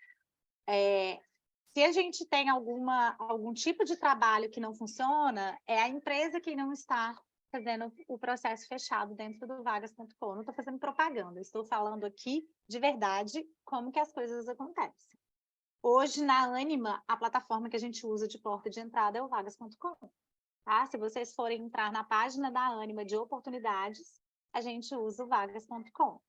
Se a gente tem algum tipo de trabalho que não funciona, é a empresa que não está fazendo o processo fechado dentro do vagas.com. Não estou fazendo propaganda, estou falando aqui de verdade como que as coisas acontecem. Hoje, na Ânima, a plataforma que a gente usa de porta de entrada é o vagas.com. Tá? Se vocês forem entrar na página da Ânima de oportunidades, a gente usa o vagas.com.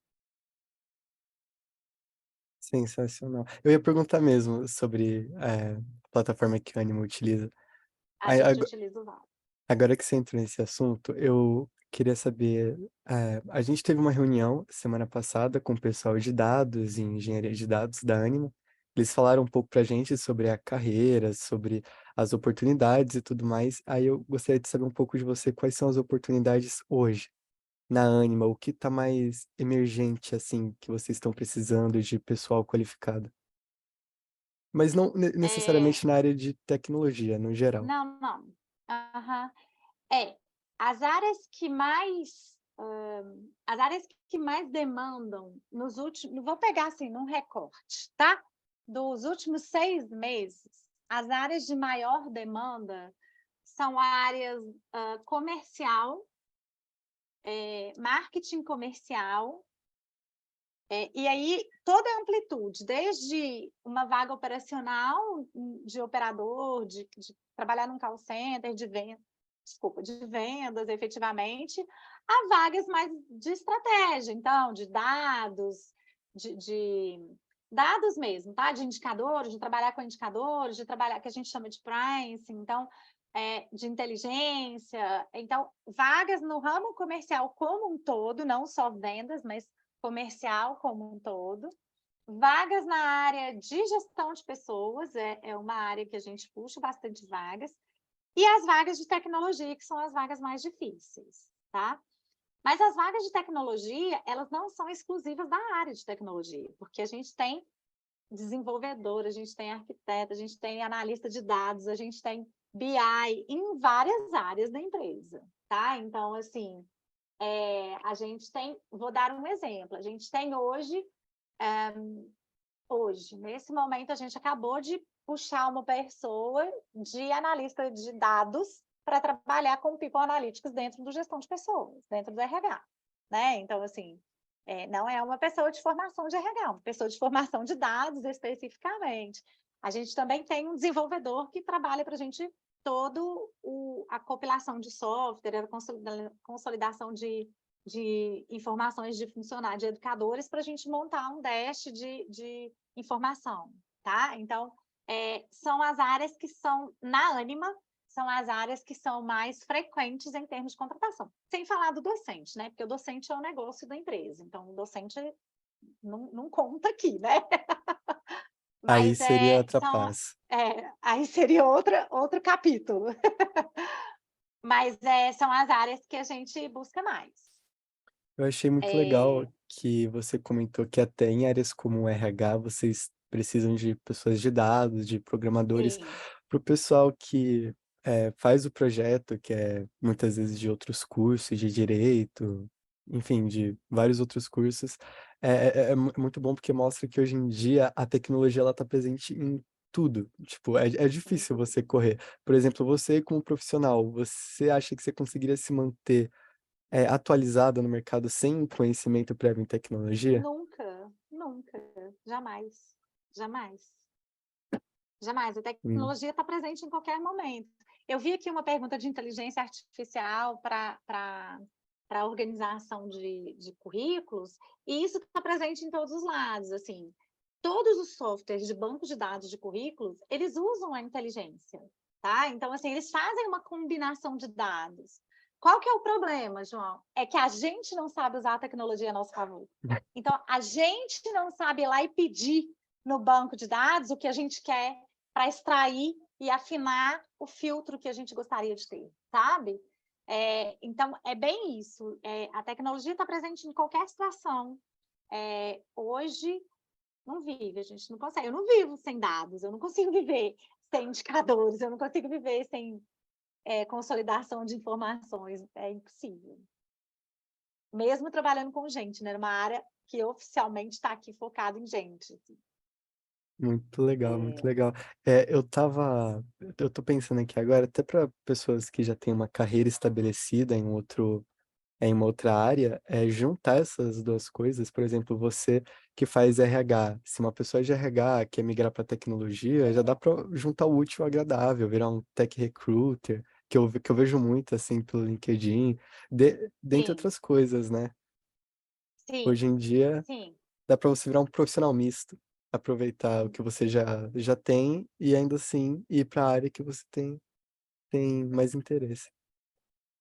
Sensacional. Eu ia perguntar mesmo sobre a plataforma que o Ânima utiliza. A gente utiliza o Vagas. Agora que você entrou nesse assunto, eu queria saber, a gente teve uma reunião semana passada com o pessoal de dados e engenharia de dados da Ânima. Eles falaram um pouco pra gente sobre a carreira, sobre as oportunidades e tudo mais. Aí eu gostaria de saber um pouco de você, quais são as oportunidades hoje na Ânima, o que está mais emergente, assim, que vocês estão precisando de pessoal qualificado? Mas não necessariamente na área de tecnologia, no geral. Não. Aham. As áreas que mais demandam nos últimos... Vou pegar assim, num recorte, tá? Dos últimos 6 meses, as áreas de maior demanda são áreas comercial, marketing comercial, e aí toda a amplitude, desde uma vaga operacional de operador, de trabalhar num call center, de vendas, efetivamente, a vagas mais de estratégia, então, de dados, de dados mesmo, tá? De indicadores, de trabalhar com indicadores, de trabalhar, que a gente chama de pricing, então, de inteligência. Então, vagas no ramo comercial como um todo, não só vendas, mas comercial como um todo. Vagas na área de gestão de pessoas, é uma área que a gente puxa bastante vagas. E as vagas de tecnologia, que são as vagas mais difíceis, tá? Mas as vagas de tecnologia, elas não são exclusivas da área de tecnologia, porque a gente tem desenvolvedor, a gente tem arquiteto, a gente tem analista de dados, a gente tem BI em várias áreas da empresa, tá? Então, assim, a gente tem... Vou dar um exemplo. A gente tem hoje, nesse momento, a gente acabou de puxar uma pessoa de analista de dados para trabalhar com People Analytics dentro do gestão de pessoas, dentro do RH, né? Então, assim, não é uma pessoa de formação de RH, é uma pessoa de formação de dados especificamente. A gente também tem um desenvolvedor que trabalha para a gente a compilação de software, a consolidação de de informações de funcionários, de educadores, para a gente montar um dash de informação, tá? Então, são as áreas que são, na Ânima, são as áreas que são mais frequentes em termos de contratação. Sem falar do docente, né? Porque o docente é o negócio da empresa, então o docente não conta aqui, né? Aí Mas seria a trapaça. aí seria outro capítulo. Mas são as áreas que a gente busca mais. Eu achei muito legal que você comentou que até em áreas como RH vocês precisam de pessoas de dados, de programadores, Sim, para o pessoal que faz o projeto, que é muitas vezes de outros cursos, de direito, enfim, de vários outros cursos. Muito bom porque mostra que hoje em dia a tecnologia ela está presente em tudo. Tipo, é difícil você correr. Por exemplo, você como profissional, você acha que você conseguiria se manter atualizada no mercado sem conhecimento prévio em tecnologia? nunca, nunca, jamais, jamais. Jamais, a Hum, tecnologia está presente em qualquer momento. Eu vi aqui uma pergunta de inteligência artificial para a organização de currículos, e isso está presente em todos os lados. Assim, todos os softwares de banco de dados de currículos, eles usam a inteligência, tá? Então, assim, eles fazem uma combinação de dados. Qual que é o problema, João? É que a gente não sabe usar a tecnologia a nosso favor. Então, a gente não sabe ir lá e pedir no banco de dados o que a gente quer para extrair e afinar o filtro que a gente gostaria de ter, sabe? Então, é bem isso. A tecnologia está presente em qualquer situação. Hoje, não vive, a gente não consegue. Eu não vivo sem dados, eu não consigo viver sem indicadores, eu não consigo viver sem consolidação de informações. É impossível. Mesmo trabalhando com gente, né? Numa área que oficialmente está aqui focada em gente. Assim. Muito legal, muito legal. Eu tô pensando aqui agora, até para pessoas que já têm uma carreira estabelecida em uma outra área, juntar essas duas coisas, por exemplo, você que faz RH, se uma pessoa de RH quer migrar para tecnologia, já dá para juntar o útil ao agradável, virar um tech recruiter, que eu vejo muito assim pelo LinkedIn, dentre Sim, outras coisas, né? Hoje sim, em dia sim. dá para você virar um profissional misto, aproveitar o que você já tem e ainda assim ir para a área que você tem mais interesse.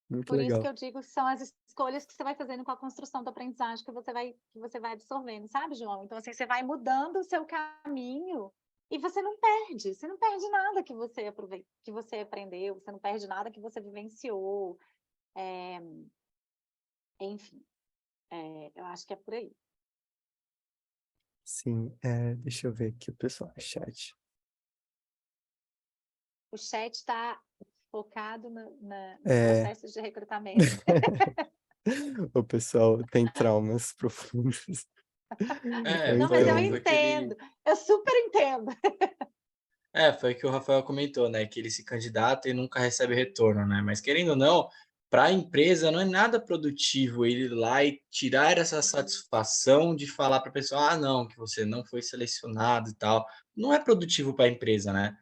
Muito Por isso que legal. eu digo que são as escolhas que você vai fazendo com a construção da aprendizagem que você vai absorvendo, sabe, João? Então, assim, você vai mudando o seu caminho e você não perde nada que você que você aprendeu, você não perde nada que você vivenciou. Enfim, eu acho que é por aí. Sim, deixa eu ver aqui o pessoal no chat. O chat está focado nos É, processos de recrutamento. o pessoal tem traumas profundos. Eu Não, mas eu Foi entendo. entendo, eu super entendo. foi o que o Rafael comentou, né? Que ele se candidata e nunca recebe retorno, né? Mas querendo ou não, para a empresa não é nada produtivo ele ir lá e tirar essa satisfação de falar para a pessoa, ah, não, que você não foi selecionado e tal. Não é produtivo para a empresa, né?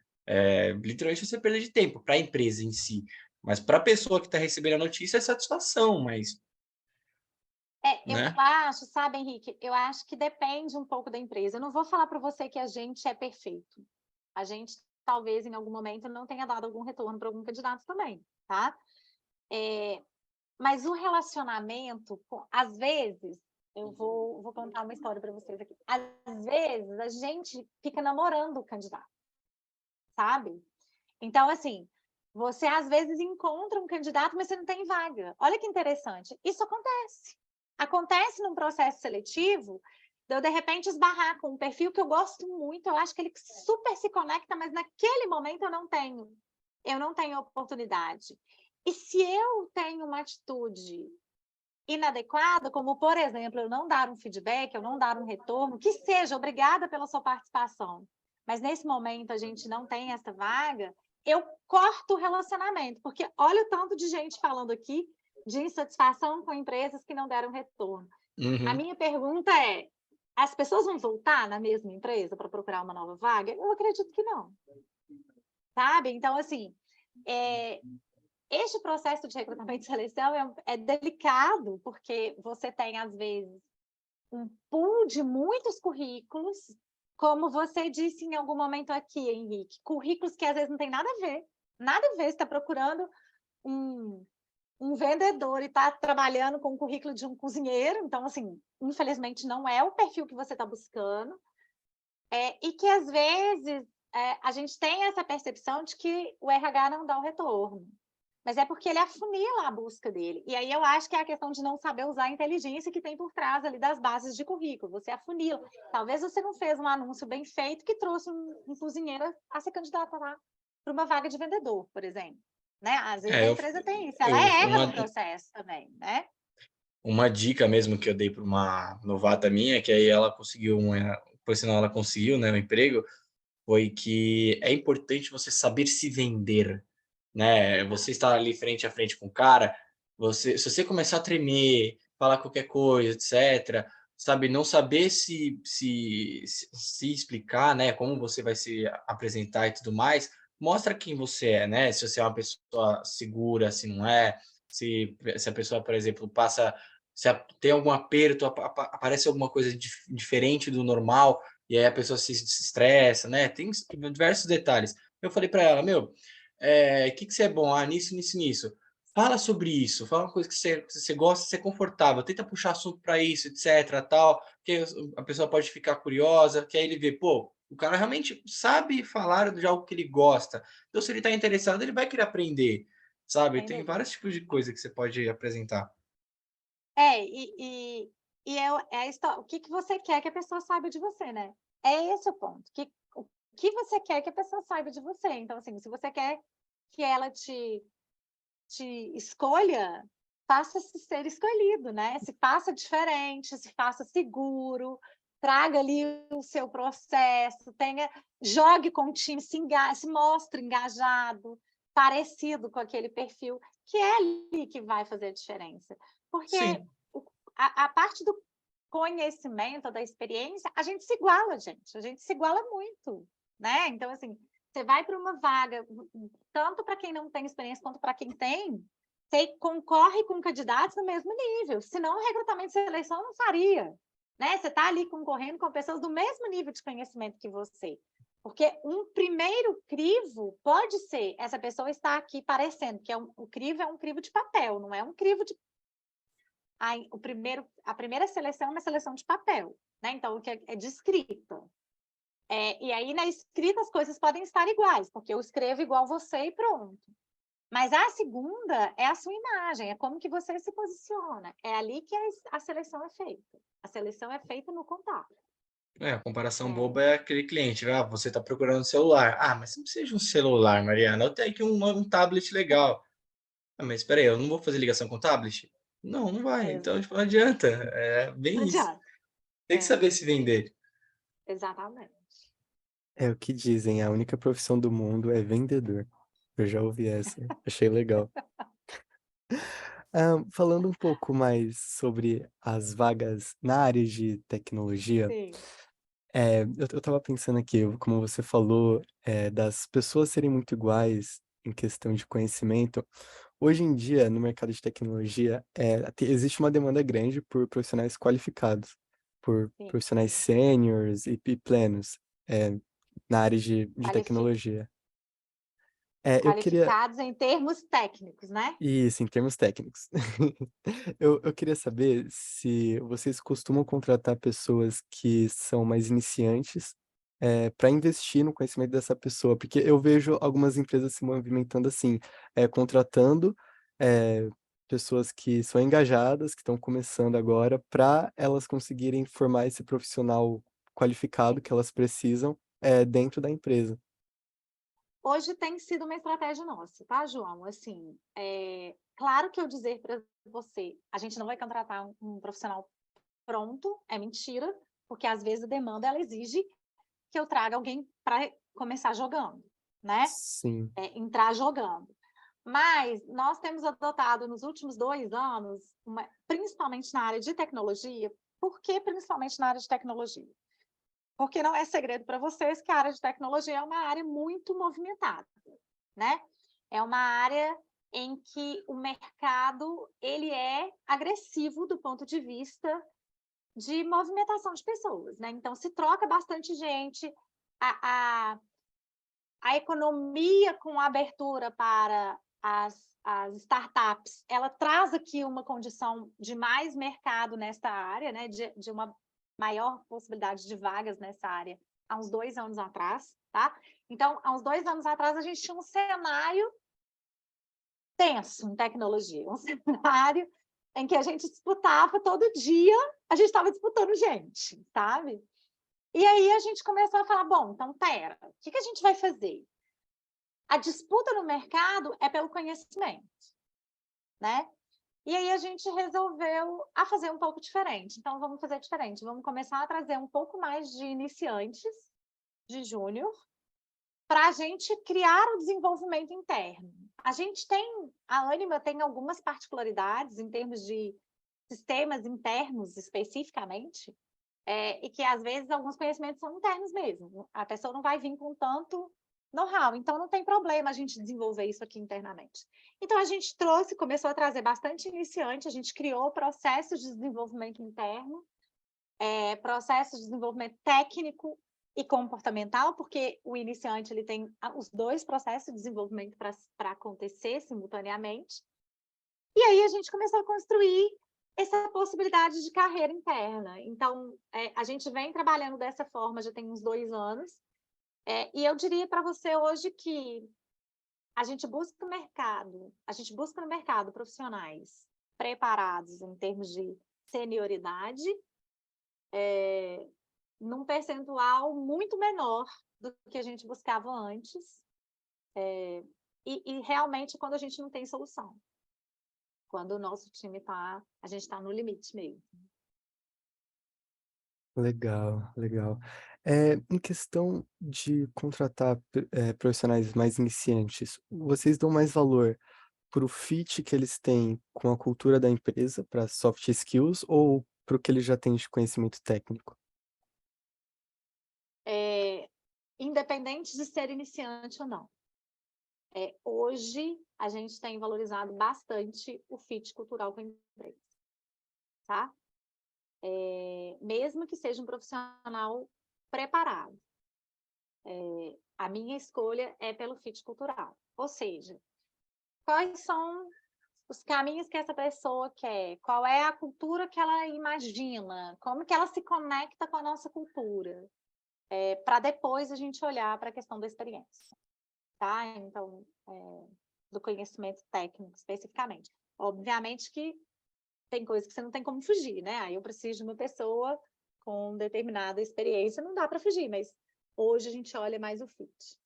Literalmente você perde de tempo para a empresa em si. Mas para a pessoa que está recebendo a notícia é satisfação, mas, Eu né? acho, sabe, Henrique, eu acho que depende um pouco da empresa. Eu não vou falar para você que a gente é perfeito. A gente, talvez, em algum momento, não tenha dado algum retorno para algum candidato também, tá? Mas o relacionamento, às vezes, eu vou contar uma história para vocês aqui. Às vezes, a gente fica namorando o candidato, sabe? Então, assim, você às vezes encontra um candidato, mas você não tem vaga. Olha que interessante. Isso acontece. Acontece num processo seletivo, de eu, de repente, esbarrar com um perfil que eu gosto muito, eu acho que ele super se conecta, mas naquele momento eu não tenho. Eu não tenho oportunidade. E se eu tenho uma atitude inadequada, como, por exemplo, eu não dar um feedback, eu não dar um retorno, que seja, obrigada pela sua participação, mas nesse momento a gente não tem essa vaga, eu corto o relacionamento, porque olha o tanto de gente falando aqui de insatisfação com empresas que não deram retorno. A Uhum. minha pergunta é, as pessoas vão voltar na mesma empresa para procurar uma nova vaga? Eu acredito que não. Sabe? Então, assim, este processo de recrutamento e seleção é delicado, porque você tem, às vezes, um pool de muitos currículos, como você disse em algum momento aqui, Henrique, currículos que às vezes não tem nada a ver, você está procurando um vendedor e está trabalhando com o currículo de um cozinheiro, então, assim, infelizmente não é o perfil que você está buscando, e que às vezes a gente tem essa percepção de que o RH não dá o retorno, mas é porque ele afunila a busca dele. E aí eu acho que é a questão de não saber usar a inteligência que tem por trás ali das bases de currículo. Você afunila. Talvez você não fez um anúncio bem feito que trouxe um cozinheiro a se candidatar para uma vaga de vendedor, por exemplo. Né? Às vezes a empresa tem isso. Ela erra no processo também, né? Uma dica mesmo que eu dei para uma novata minha, que aí ela conseguiu por sinal ela conseguiu, né, um emprego, foi que é importante você saber se vender, né? Você está ali frente a frente com o cara, se você começar a tremer, falar qualquer coisa, etc., sabe, não saber se explicar, né, como você vai se apresentar e tudo mais, mostra quem você é, né? Se você é uma pessoa segura, se não é, se a pessoa, por exemplo, tem algum aperto, aparece alguma coisa diferente do normal, e aí a pessoa se estressa, né? Tem diversos detalhes. Eu falei para ela, meu, que você é bom? Ah, nisso, nisso, nisso. Fala sobre isso, fala uma coisa que você gosta, você é confortável, tenta puxar assunto para isso, etc, tal, que a pessoa pode ficar curiosa, que aí ele vê, pô, o cara realmente sabe falar de algo que ele gosta. Então, se ele está interessado, ele vai querer aprender, sabe? Tem vários tipos de coisa que você pode apresentar. O que você quer que a pessoa saiba de você, né? É esse o ponto. O que você quer que a pessoa saiba de você? Então, assim, se você quer que ela te escolha, faça-se ser escolhido, né? Se faça diferente, se faça seguro, traga ali o seu processo, jogue com o time, se mostre engajado, parecido com aquele perfil, que é ali que vai fazer a diferença. Porque a parte do conhecimento, da experiência, a gente se iguala, gente. A gente se iguala muito, né? Então, assim, você vai para uma vaga, tanto para quem não tem experiência quanto para quem tem, você concorre com candidatos no mesmo nível. Senão, o recrutamento e seleção não faria. Né? Você está ali concorrendo com pessoas do mesmo nível de conhecimento que você. Porque um primeiro crivo pode ser essa pessoa está aqui parecendo, que o crivo é um crivo de papel, não é um crivo de... A primeira seleção é uma seleção de papel, né? Então, o que é de escrita. E aí, na escrita, as coisas podem estar iguais, porque eu escrevo igual você e pronto. Mas a segunda é a sua imagem, é como que você se posiciona. É ali que a seleção é feita. A seleção é feita no contato. A comparação boba é aquele cliente, você está procurando um celular. Ah, mas você não precisa de um celular, Mariana. Eu tenho aqui um tablet legal. Ah, mas espera aí, eu não vou fazer ligação com o tablet? Não, não vai. Então, tipo, não adianta. É bem Não isso. adianta. Tem que saber se vender. Exatamente. É o que dizem, a única profissão do mundo é vendedor. Eu já ouvi essa, achei legal. Falando um pouco mais sobre as vagas na área de tecnologia, Sim. eu tava pensando aqui, como você falou, das pessoas serem muito iguais em questão de conhecimento. Hoje em dia, no mercado de tecnologia, existe uma demanda grande por profissionais qualificados, por Sim. profissionais sêniores e plenos, na área de tecnologia. Eu queria... Qualificados em termos técnicos, né? Isso, em termos técnicos. Eu queria saber se vocês costumam contratar pessoas que são mais iniciantes para investir no conhecimento dessa pessoa, porque eu vejo algumas empresas se movimentando assim, contratando pessoas que são engajadas, que estão começando agora, para elas conseguirem formar esse profissional qualificado que elas precisam dentro da empresa. Hoje tem sido uma estratégia nossa, tá, João? Assim, claro que eu dizer para você, a gente não vai contratar um profissional pronto, é mentira, porque às vezes a demanda ela exige que eu traga alguém para começar jogando, né? Sim. Entrar jogando. Mas nós temos adotado nos últimos 2 anos, principalmente na área de tecnologia. Por que principalmente na área de tecnologia? Porque não é segredo para vocês que a área de tecnologia é uma área muito movimentada, né? É uma área em que o mercado ele é agressivo do ponto de vista de movimentação de pessoas, né? Então, se troca bastante gente, a economia com a abertura para as startups, ela traz aqui uma condição de mais mercado nessa área, né? De uma maior possibilidade de vagas nessa área há uns 2 anos atrás, tá? Então, há uns 2 anos atrás, a gente tinha um cenário tenso em tecnologia, um cenário em que a gente disputava todo dia, a gente estava disputando gente, sabe? E aí a gente começou a falar, bom, então, pera, o que a gente vai fazer? A disputa no mercado é pelo conhecimento, né? E aí a gente resolveu fazer um pouco diferente. Então, vamos fazer diferente. Vamos começar a trazer um pouco mais de iniciantes, de júnior, para a gente criar o desenvolvimento interno. A Ânima tem algumas particularidades em termos de sistemas internos, especificamente, e que, às vezes, alguns conhecimentos são internos mesmo. A pessoa não vai vir com tanto know-how, então não tem problema a gente desenvolver isso aqui internamente. Então, a gente começou a trazer bastante iniciante, a gente criou processos de desenvolvimento interno, processos de desenvolvimento técnico e comportamental, porque o iniciante ele tem os 2 processos de desenvolvimento para acontecer simultaneamente. E aí a gente começou a construir essa possibilidade de carreira interna. Então, a gente vem trabalhando dessa forma já tem uns 2 anos, e eu diria para você hoje que a gente busca no mercado profissionais preparados em termos de senioridade, num percentual muito menor do que a gente buscava antes, e realmente quando a gente não tem solução. Quando o nosso time a gente está no limite mesmo. Legal, legal. Em questão de contratar profissionais mais iniciantes, vocês dão mais valor para o fit que eles têm com a cultura da empresa, para soft skills, ou para o que eles já têm de conhecimento técnico? Independente de ser iniciante ou não. Hoje, a gente tem valorizado bastante o fit cultural com a empresa, tá? Mesmo que seja um profissional preparado. A minha escolha é pelo fit cultural. Ou seja, quais são os caminhos que essa pessoa quer? Qual é a cultura que ela imagina? Como que ela se conecta com a nossa cultura? Para depois a gente olhar para a questão da experiência, tá? Então, do conhecimento técnico, especificamente. Obviamente que tem coisas que você não tem como fugir, né? Aí eu preciso de uma pessoa com determinada experiência, não dá para fugir, mas hoje a gente olha mais o fit.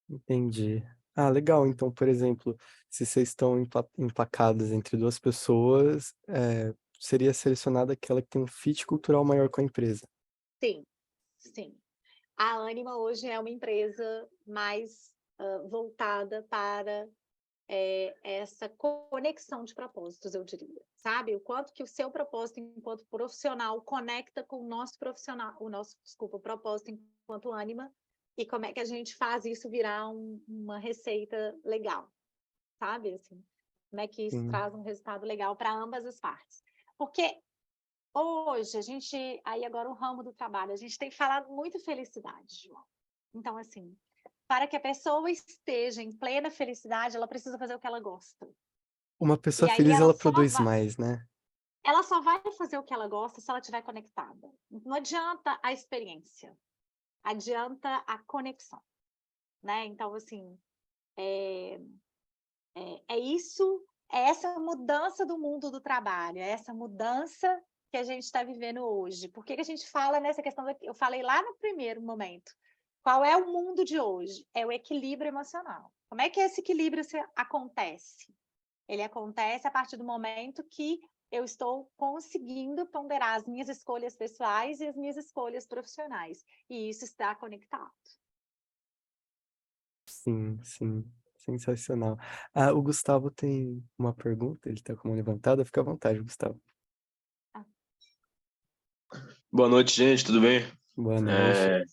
Entendi. Ah, legal. Então, por exemplo, se vocês estão empacadas entre 2 pessoas, seria selecionada aquela que tem um fit cultural maior com a empresa. Sim, sim. A Ânima hoje é uma empresa mais voltada para essa conexão de propósitos, eu diria, sabe? O quanto que o seu propósito enquanto profissional conecta com o nosso propósito enquanto Ânima, e como é que a gente faz isso virar uma receita legal, sabe? Assim, como é que isso Sim. traz um resultado legal para ambas as partes. Porque hoje, aí agora o ramo do trabalho, a gente tem falado muito felicidade, João. Então, assim, para que a pessoa esteja em plena felicidade, ela precisa fazer o que ela gosta. Uma E pessoa aí feliz, ela produz mais, né? ela só vai fazer o que ela gosta se ela estiver conectada. Não adianta a experiência, adianta a conexão, né? Então, assim, isso, é essa mudança do mundo do trabalho, é essa mudança que a gente está vivendo hoje. Por que a gente fala nessa questão? Eu falei lá no primeiro momento. Qual é o mundo de hoje? É o equilíbrio emocional. Como é que esse equilíbrio acontece? Ele acontece a partir do momento que eu estou conseguindo ponderar as minhas escolhas pessoais e as minhas escolhas profissionais. E isso está conectado. Sim, sim. Sensacional. Ah, o Gustavo tem uma pergunta, ele está com a mão levantada. Fica à vontade, Gustavo. Boa noite, gente, tudo bem? Boa noite.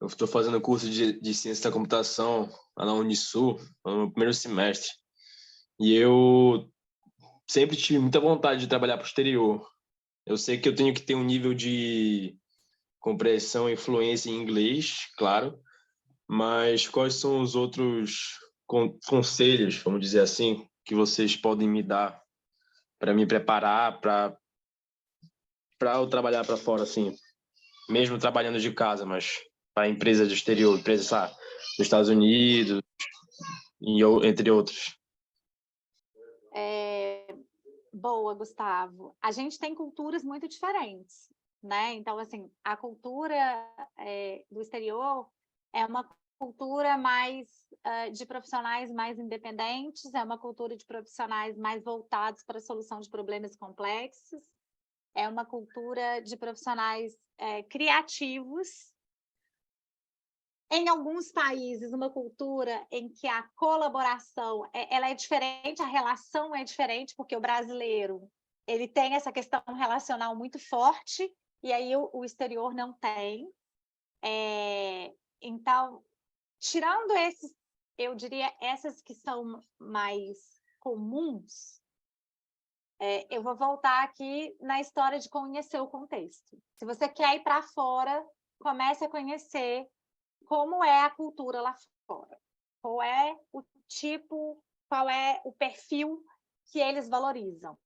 Eu estou fazendo curso de ciência da computação lá na Unisul, no meu primeiro semestre. E eu sempre tive muita vontade de trabalhar para o exterior. Eu sei que eu tenho que ter um nível de compreensão e fluência em inglês, claro, mas quais são os outros conselhos, vamos dizer assim, que vocês podem me dar para me preparar para eu trabalhar para fora, assim, mesmo trabalhando de casa, mas para empresas do exterior, empresas, sabe, dos Estados Unidos, entre outros. Boa, Gustavo. A gente tem culturas muito diferentes, né? Então, assim, a cultura do exterior é uma cultura mais de profissionais mais independentes, é uma cultura de profissionais mais voltados para a solução de problemas complexos, é uma cultura de profissionais criativos. Em alguns países, uma cultura em que a colaboração ela é diferente, a relação é diferente, porque o brasileiro ele tem essa questão relacional muito forte, e aí o exterior não tem. Então, tirando esses, eu diria, essas que são mais comuns, eu vou voltar aqui na história de conhecer o contexto. Se você quer ir para fora, comece a conhecer como é a cultura lá fora, qual é o tipo, qual é o perfil que eles valorizam,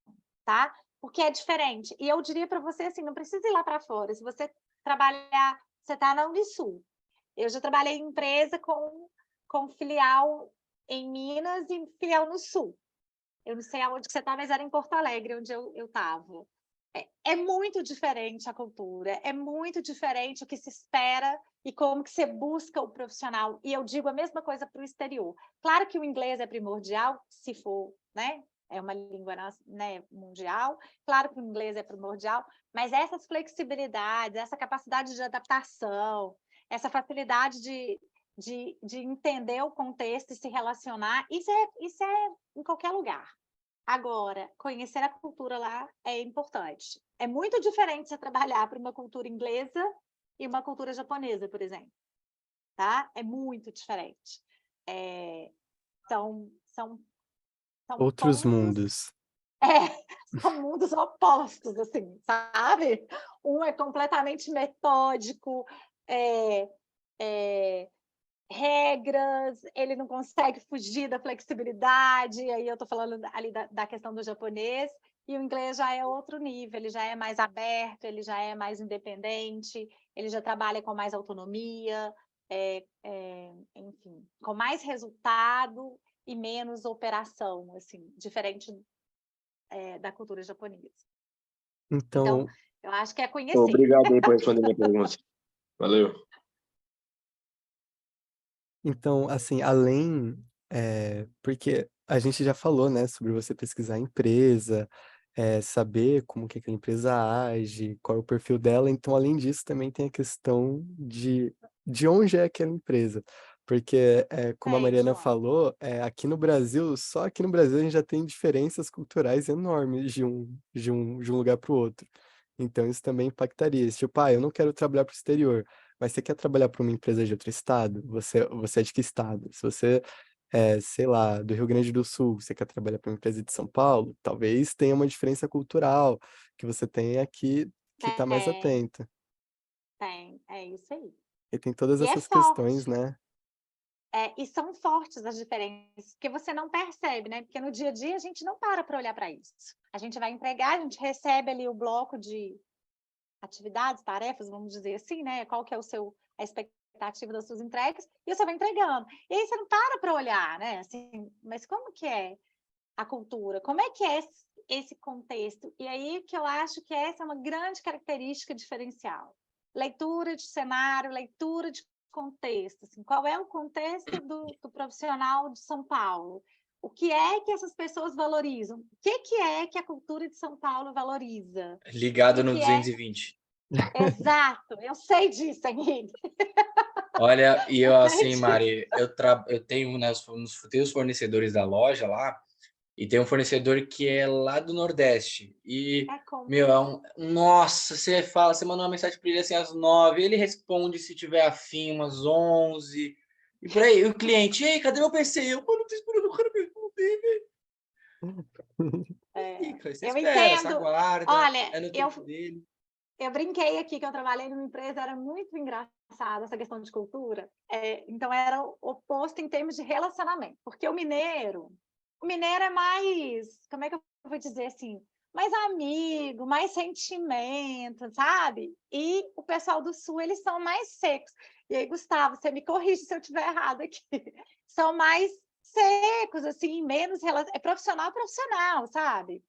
tá? Porque é diferente. E eu diria para você assim, não precisa ir lá para fora. Se você trabalhar, você está na Unisul. Eu já trabalhei em empresa com filial em Minas e filial no Sul. Eu não sei aonde você está, mas era em Porto Alegre, onde eu estava. É muito diferente a cultura, é muito diferente o que se espera e como que você busca o profissional. E eu digo a mesma coisa para o exterior. Claro que o inglês é primordial, se for, né? É uma língua, né, mundial. Claro que o inglês é primordial, mas essas flexibilidades, essa capacidade de adaptação, essa facilidade de entender o contexto e se relacionar, isso é em qualquer lugar. Agora, conhecer a cultura lá é importante. É muito diferente você trabalhar para uma cultura inglesa e uma cultura japonesa, por exemplo. Tá? É muito diferente. São Outros pontos, mundos. são mundos opostos, assim, sabe? Um é completamente metódico, regras, ele não consegue fugir da flexibilidade, aí eu estou falando ali da questão do japonês, e o inglês já é outro nível, ele já é mais aberto, ele já é mais independente, ele já trabalha com mais autonomia, enfim, com mais resultado e menos operação, assim, diferente da cultura japonesa. Então, eu acho que é conhecer. Obrigado aí por responder minha pergunta. Valeu. Então, assim, além, porque a gente já falou, né, sobre você pesquisar a empresa, saber como que aquela empresa age, qual é o perfil dela. Então, além disso, também tem a questão de onde é aquela empresa. Porque, como a Mariana João. falou, aqui no Brasil, só aqui no Brasil a gente já tem diferenças culturais enormes de um lugar para o outro. Então, isso também impactaria. Tipo, eu não quero trabalhar para o exterior, mas você quer trabalhar para uma empresa de outro estado? Você é de que estado? Se você sei lá, do Rio Grande do Sul, você quer trabalhar para uma empresa de São Paulo, talvez tenha uma diferença cultural que você tem aqui que está mais atenta. É isso aí. E tem todas E é essas questões, forte. né? E são fortes as diferenças, porque você não percebe, né? Porque no dia a dia a gente não para olhar para isso. A gente vai entregar, a gente recebe ali o bloco de atividades, tarefas, vamos dizer assim, né? Qual que é a expectativa das suas entregas, e você vai entregando. E aí você não para olhar, né? Assim, mas como que é a cultura? Como é que é esse contexto? E aí que eu acho que essa é uma grande característica diferencial. Leitura de cenário, leitura de contexto. Assim, qual é o contexto do profissional de São Paulo? O que é que essas pessoas valorizam? O que é que a cultura de São Paulo valoriza? Ligado no que 220. Exato, eu sei disso, Henrique. Olha, e eu assim, Mari, eu tenho, né, tenho os fornecedores da loja lá, e tem um fornecedor que é lá do Nordeste. E, É como. meu, nossa, você manda uma mensagem para ele assim às 9, ele responde se tiver afim, umas 11. E por aí, o cliente, ei, cadê meu PC? Eu, mano, tô esperando o cara me responder, velho. Você Eu espera, você entendo. aguarda, Olha, é no tempo dele. eu brinquei aqui que eu trabalhei numa empresa, era muito engraçado essa questão de cultura. Então, era o oposto em termos de relacionamento, porque o mineiro é mais, como é que eu vou dizer assim, mais amigo, mais sentimento, sabe? E o pessoal do sul, eles são mais secos. E aí, Gustavo, você me corrige se eu estiver errado aqui. São mais secos, assim, menos profissional, sabe?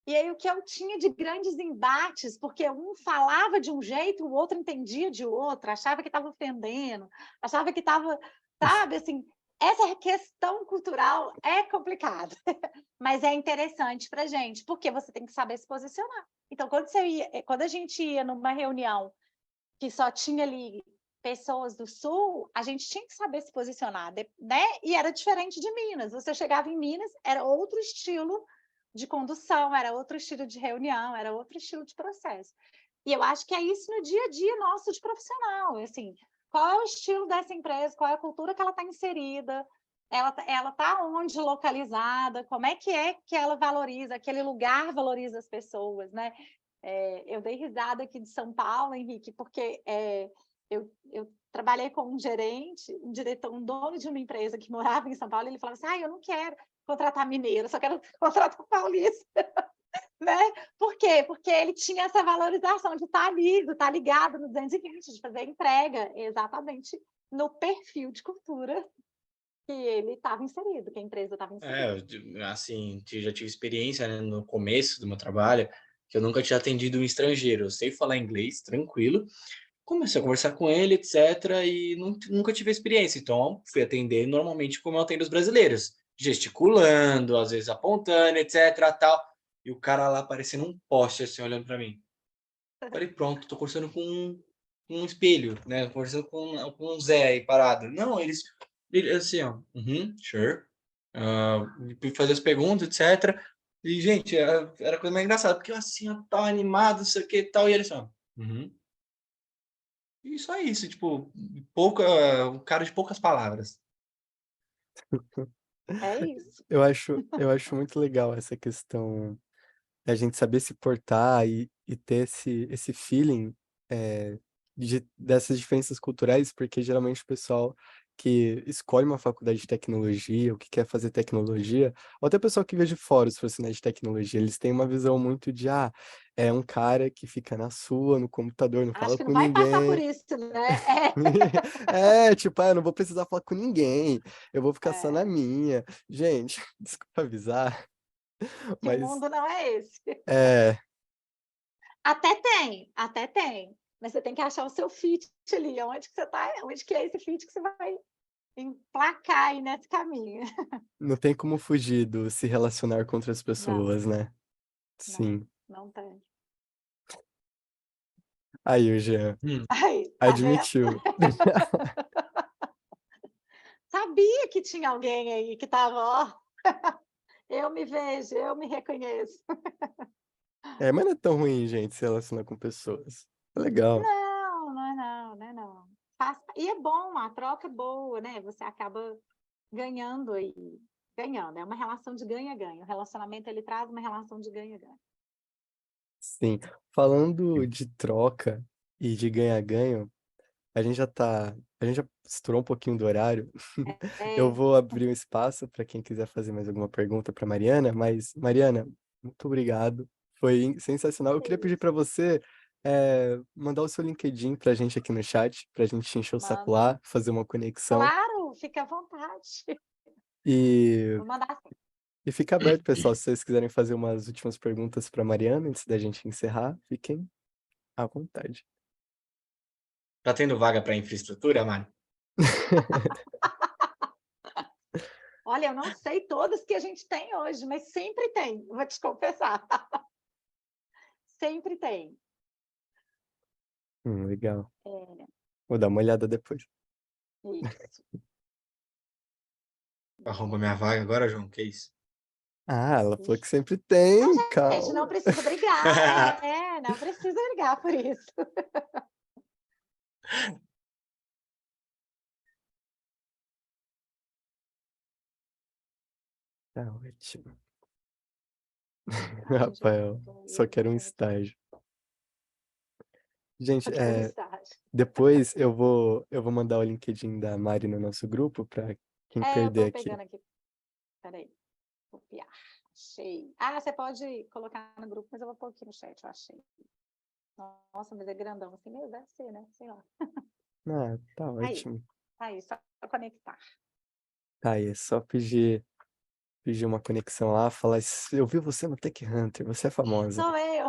E aí o que eu tinha de grandes embates, porque um falava de um jeito, o outro entendia de outro, achava que estava ofendendo, achava que estava, sabe, assim, essa questão cultural é complicada, mas é interessante para gente, porque você tem que saber se posicionar. Então, quando a gente ia numa reunião que só tinha ali pessoas do Sul, a gente tinha que saber se posicionar, né? E era diferente de Minas. Você chegava em Minas, era outro estilo de condução, era outro estilo de reunião, era outro estilo de processo. E eu acho que é isso no dia a dia nosso de profissional, assim, qual é o estilo dessa empresa, qual é a cultura que ela está inserida, ela está onde localizada, como é que ela valoriza, aquele lugar valoriza as pessoas, né? Eu dei risada aqui de São Paulo, Henrique, porque eu trabalhei com um gerente, um diretor, um dono de uma empresa que morava em São Paulo, e ele falava assim, eu não quero contratar mineiro, só quero contratar paulista, né? Por quê? Porque ele tinha essa valorização de estar ali, de estar ligado no 220, de fazer entrega, exatamente no perfil de cultura que ele estava inserido, que a empresa estava inserida. Assim, já tive experiência, né, no começo do meu trabalho, que eu nunca tinha atendido um estrangeiro. Eu sei falar inglês, tranquilo. Comecei a conversar com ele, etc. E nunca tive experiência. Então, fui atender normalmente como eu atendo os brasileiros. Gesticulando, às vezes apontando, etc. Tal. E o cara lá parecendo um poste, assim, olhando para mim. Falei, pronto, tô conversando com um espelho, né? Conversando com um Zé aí parado. Não, ele assim, ó, sure. Fazer as perguntas, etc. E, gente, era a coisa mais engraçada, porque eu assim, ó, tava animado, não sei o que e tal, e ele assim, ó, E só isso, tipo, um cara de poucas palavras. É isso. Eu acho muito legal essa questão da gente saber se portar e ter esse feeling dessas diferenças culturais, porque geralmente o pessoal que escolhe uma faculdade de tecnologia, ou que quer fazer tecnologia, ou até o pessoal que veio de fora, se fosse na de tecnologia, eles têm uma visão muito de, é um cara que fica na sua, no computador, não Acho fala que com não vai passar por ninguém. isso, né? Tipo, eu não vou precisar falar com ninguém, eu vou ficar só na É, minha. Gente, desculpa avisar, que o mas mundo não é esse. é, Até tem. Mas você tem que achar o seu fit ali, onde que você está, onde que é esse fit que você vai emplacar aí nesse caminho. não tem como fugir do se relacionar com outras Não, pessoas, né? não, Sim. não tem. Aí o Jean Aí, tá vendo? admitiu. Sabia que tinha alguém aí que estava, ó, eu me vejo, eu me reconheço. Mas não é tão ruim, gente, se relacionar com pessoas. É legal. Não, não é não, não é não. E é bom, a troca é boa, né? Você acaba ganhando aí, ganhando. É uma relação de ganha-ganha. O relacionamento, ele traz uma relação de ganha-ganha. Sim. Falando de troca e de ganha-ganho, a gente já estourou um pouquinho do horário. Eu É, vou abrir um espaço para quem quiser fazer mais alguma pergunta para Mariana, mas Mariana, muito obrigado. Foi sensacional. Eu é queria pedir isso. para você mandar o seu LinkedIn para a gente aqui no chat, para a gente encher o saco Mando. lá, fazer uma conexão. Claro, fica à vontade. E, Vou mandar sim. e fica aberto, pessoal, se vocês quiserem fazer umas últimas perguntas para Mariana antes da gente encerrar, fiquem à vontade. Tá tendo vaga para infraestrutura, Mari? Olha, eu não sei todas que a gente tem hoje, mas sempre tem, vou te confessar. Sempre tem. Legal. É, Vou dar uma olhada depois. isso. Arromba minha vaga agora, João? Que isso? Ah, ela falou que sempre tem, Gente, não calma. precisa brigar. Não precisa brigar por isso. Tá ótimo. Ai, gente, eu Rafael, só quero um estágio. Gente, quero mensagem. depois eu vou mandar o LinkedIn da Mari no nosso grupo para quem Eu perder tô aqui. pegando aqui. Peraí. Copiar. Achei. Ah, você pode colocar no grupo, mas eu vou pôr aqui no chat, eu achei. Nossa, mas é grandão assim mesmo? Deve ser, né? Sei lá. Ah, tá Aí, ótimo. aí, só conectar. Tá aí, é só pedir uma conexão lá, falar, eu vi você no Tech Hunter, você é famosa. Sou eu.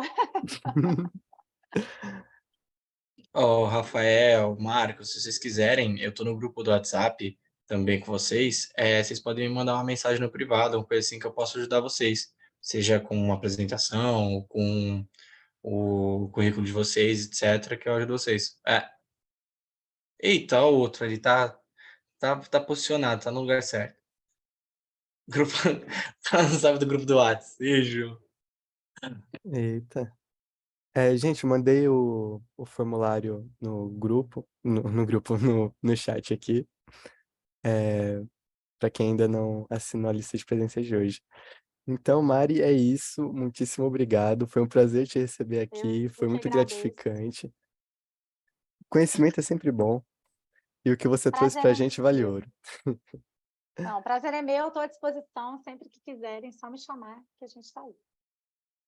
Ó, Rafael, Marcos, se vocês quiserem, eu tô no grupo do WhatsApp também com vocês. Vocês podem me mandar uma mensagem no privado, uma coisa assim que eu posso ajudar vocês. Seja com uma apresentação, ou com o currículo de vocês, etc., que eu ajudo vocês. Eita, o outro ali tá posicionado, tá no lugar certo. Grupo, tá no sabe do grupo do WhatsApp. Beijo. Eita. Gente, mandei o formulário no grupo, no chat aqui, para quem ainda não assinou a lista de presença de hoje. Então, Mari, é isso. Muitíssimo obrigado. Foi um prazer te receber aqui. Foi Eu que muito agradeço. gratificante. Conhecimento é sempre bom. E o que você trouxe Prazer pra é gente vale meu. ouro. Não, prazer é meu, estou à disposição. Sempre que quiserem, só me chamar que a gente está aí.